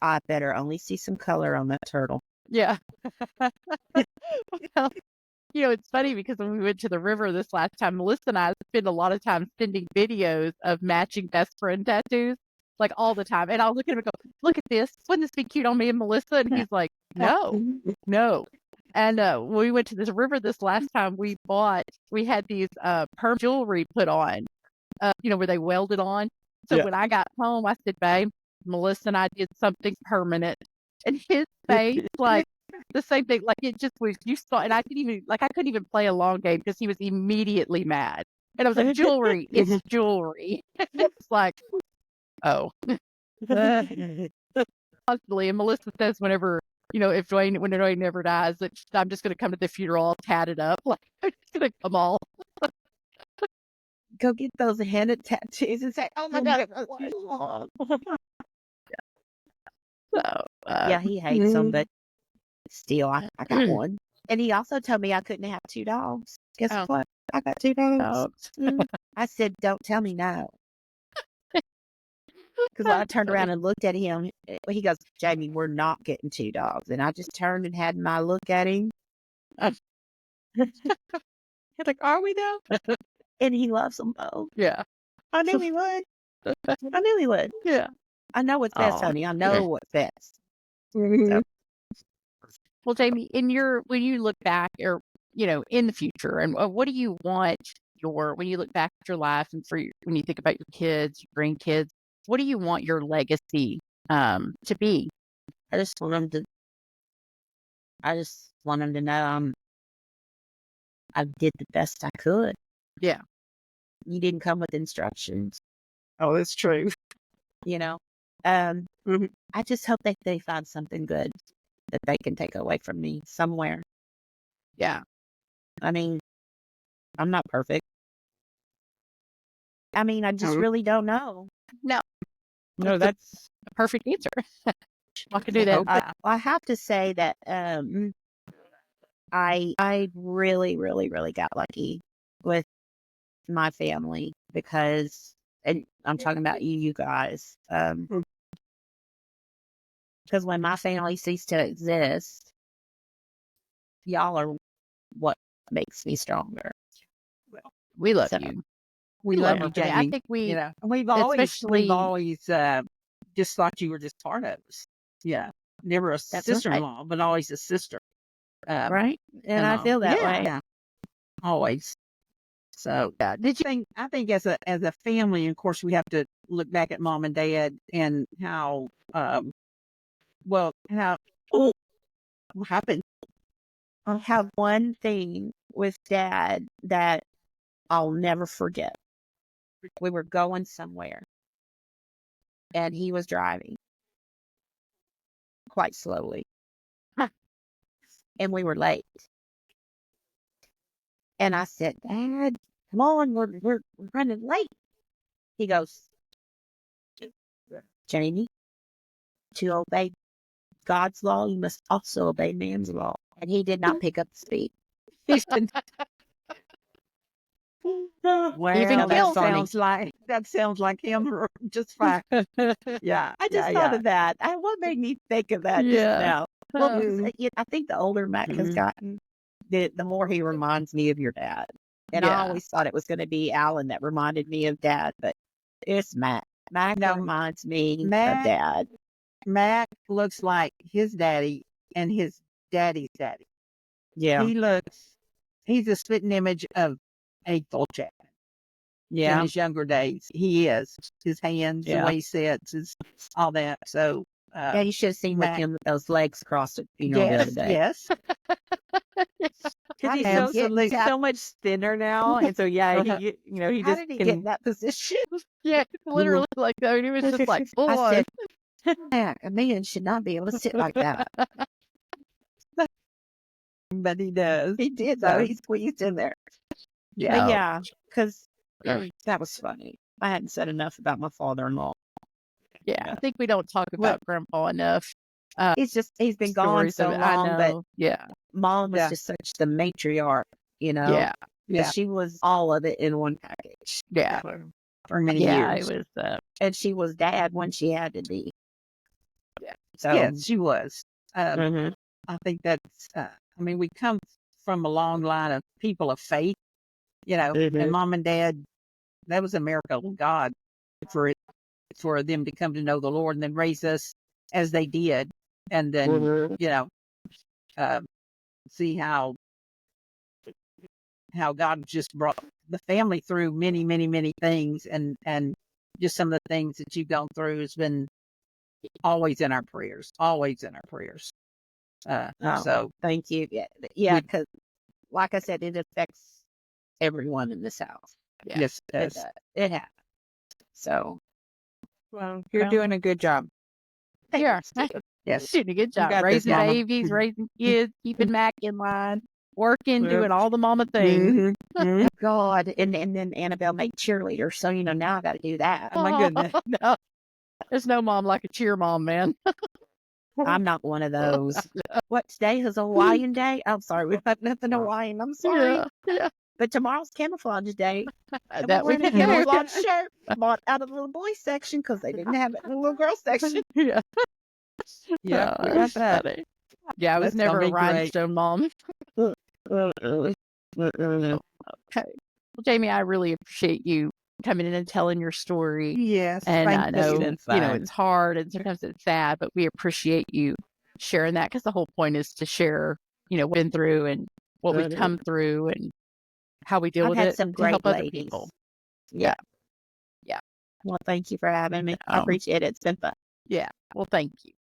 I better only see some color on that turtle. Yeah. Well, it's funny because when we went to the river this last time, Melissa and I spend a lot of time sending videos of matching best friend tattoos, like all the time. And I'll look at him and go, look at this. Wouldn't this be cute on me and Melissa? And he's like, no. And when we went to this river this last time, we had these perm jewelry put on, where they welded on. So when I got home, I said, babe, Melissa and I did something permanent. And his face, like, the same thing, like it just was, you saw, and I couldn't even play a long game because he was immediately mad. And I was like, jewelry, it's jewelry. It's like, oh. Constantly. And Melissa says whenever, if when Dwayne never dies, that I'm just going to come to the funeral all tatted up. Like, I'm just going to come all. Go get those henna tattoos and say, oh my God. So, Yeah, he hates them, but still, I got one. And he also told me I couldn't have 2 dogs. Guess Oh. what? I got 2 dogs. I said, don't tell me no. Because when I turned around and looked at him, he goes, Jamie, we're not getting 2 dogs. And I just turned and had my look at him. He's like, are we though? And he loves them both. Yeah. I knew he would. I knew he would. Yeah. I know what's best, Aw. honey. I know what's best. So, Well, Jamie, when you look back or, in the future, and what do you want when you look back at your life and when you think about your kids, your grandkids, what do you want your legacy to be? I just want them to know I did the best I could. Yeah. You didn't come with instructions, Oh, that's true. you know. Mhm. I just hope that they find something good that they can take away from me somewhere. Yeah. I mean, I'm not perfect. I mean, I just Mhm. really don't know. No, No, that's a perfect answer. I can do I that. hope that. I have to say that I really, really, really got lucky with my family because, and I'm talking about you guys, because when my family ceased to exist, y'all are what makes me stronger. We love So, you. We We love love you, her. I Jamie. think we, You know, and we've always especially, just thought you were just part of us. Yeah, never a That's sister-in-law, but always a sister. right? And I And feel that yeah, way. yeah, always. So yeah. Did you? I think as a family, of course, we have to look back at mom and dad and how how what happened. I have one thing with Dad that I'll never forget. We were going somewhere and he was driving quite slowly and we were late. And I said, Dad, come on, we're running late. He goes, Jamie, to obey God's law, you must also obey man's law. And he did not pick up the speed. He said, Well, Even that killed me. sounds like him just fine. Yeah, I just thought of that. What made me think of that just Yeah. now? Well, Uh, 'cause, I think the older Mac has Mhm. gotten, the more he reminds me of your dad. And I Yeah. always thought it was going to be Alan that reminded me of Dad, but it's Mac. Mac No, reminds me of Mac Dad. Mac looks like his daddy and his daddy's daddy. Yeah. He's a spitting image of April Chapman in Yeah. his younger days. He is. His hands, the Yeah. way he sits, all that. So, Yeah, you should have seen with Mac, him with those legs crossed at the funeral the other day. yes. because How he's did he so get in he's that? so much thinner now, and so yeah, Uh-huh. he How just did he get in can. that position? yeah. Literally, like that. He was just like full I on. said, Mac, a man should not be able to sit like that. But he does. He did, though. So, He squeezed in there. yeah. But yeah, because that was funny. I hadn't said enough about my father-in-law. Yeah. I think we don't talk Well, about Grandpa enough. he's been gone Stories of so it. I long, but know. Yeah. Mom was Yeah. just such the matriarch, Yeah. 'cause Yeah. she was all of it in one package. Yeah. For many Yeah. years. It was. And she was Dad when she had to be. Yeah. So, Yes, she was. mhm. I think that's, I mean, we come from a long line of people of faith, and mom and dad, that was a miracle of God for them to come to know the Lord and then raise us as they did. And then, uh, see how God just brought the family through many, many, many things. And just some of the things that you've gone through has been always in our prayers, always in our prayers. So Thank you. Yeah, we, because like I said, it affects everyone in this house. Yeah. yes, it It does. does. It has. So, Well, you're Well, doing a good job. yeah. thanks. Yes. Doing a good You job. got this, Raising Mama. babies, raising kids, keeping Mac in line, working, Yep. doing all the mama things. Mhm. God. And then Annabelle made cheerleader. So, now I got to do that. Oh, my goodness. No, there's no mom like a cheer mom, man. I'm not one of those. What, today is a Hawaiian day? I'm sorry. We have nothing Hawaiian. I'm sorry. Yeah. Yeah. But tomorrow's camouflage day. And That we're we wearing a can do. camouflage shirt bought out of the little boys section because they didn't have it in the little girls section. Yeah. Yeah, we got That's that. funny. Yeah, I was That's gonna never a be great. rhinestone mom. Okay. Well, Jamie, I really appreciate you coming in and telling your story. Yes, And I thank It's know, you. been it's fun. hard and sometimes it's sad, but we appreciate you sharing that because the whole point is to share, what we've been through and what we've come through and how we deal I've with had it some to great help other ladies. people. Yeah. Yeah. Well, thank you for having me. I appreciate it. It's been fun. Yeah. Well, thank you.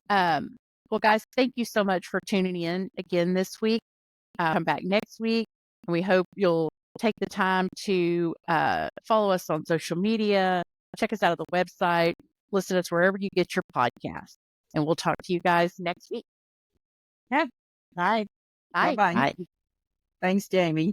Well, guys, thank you so much for tuning in again this week. Come back next week. We hope you'll take the time to follow us on social media, check us out at the website, listen to us wherever you get your podcast. And we'll talk to you guys next week. Yeah. Bye. Bye. Bye-bye. Bye. Thanks, Jamie.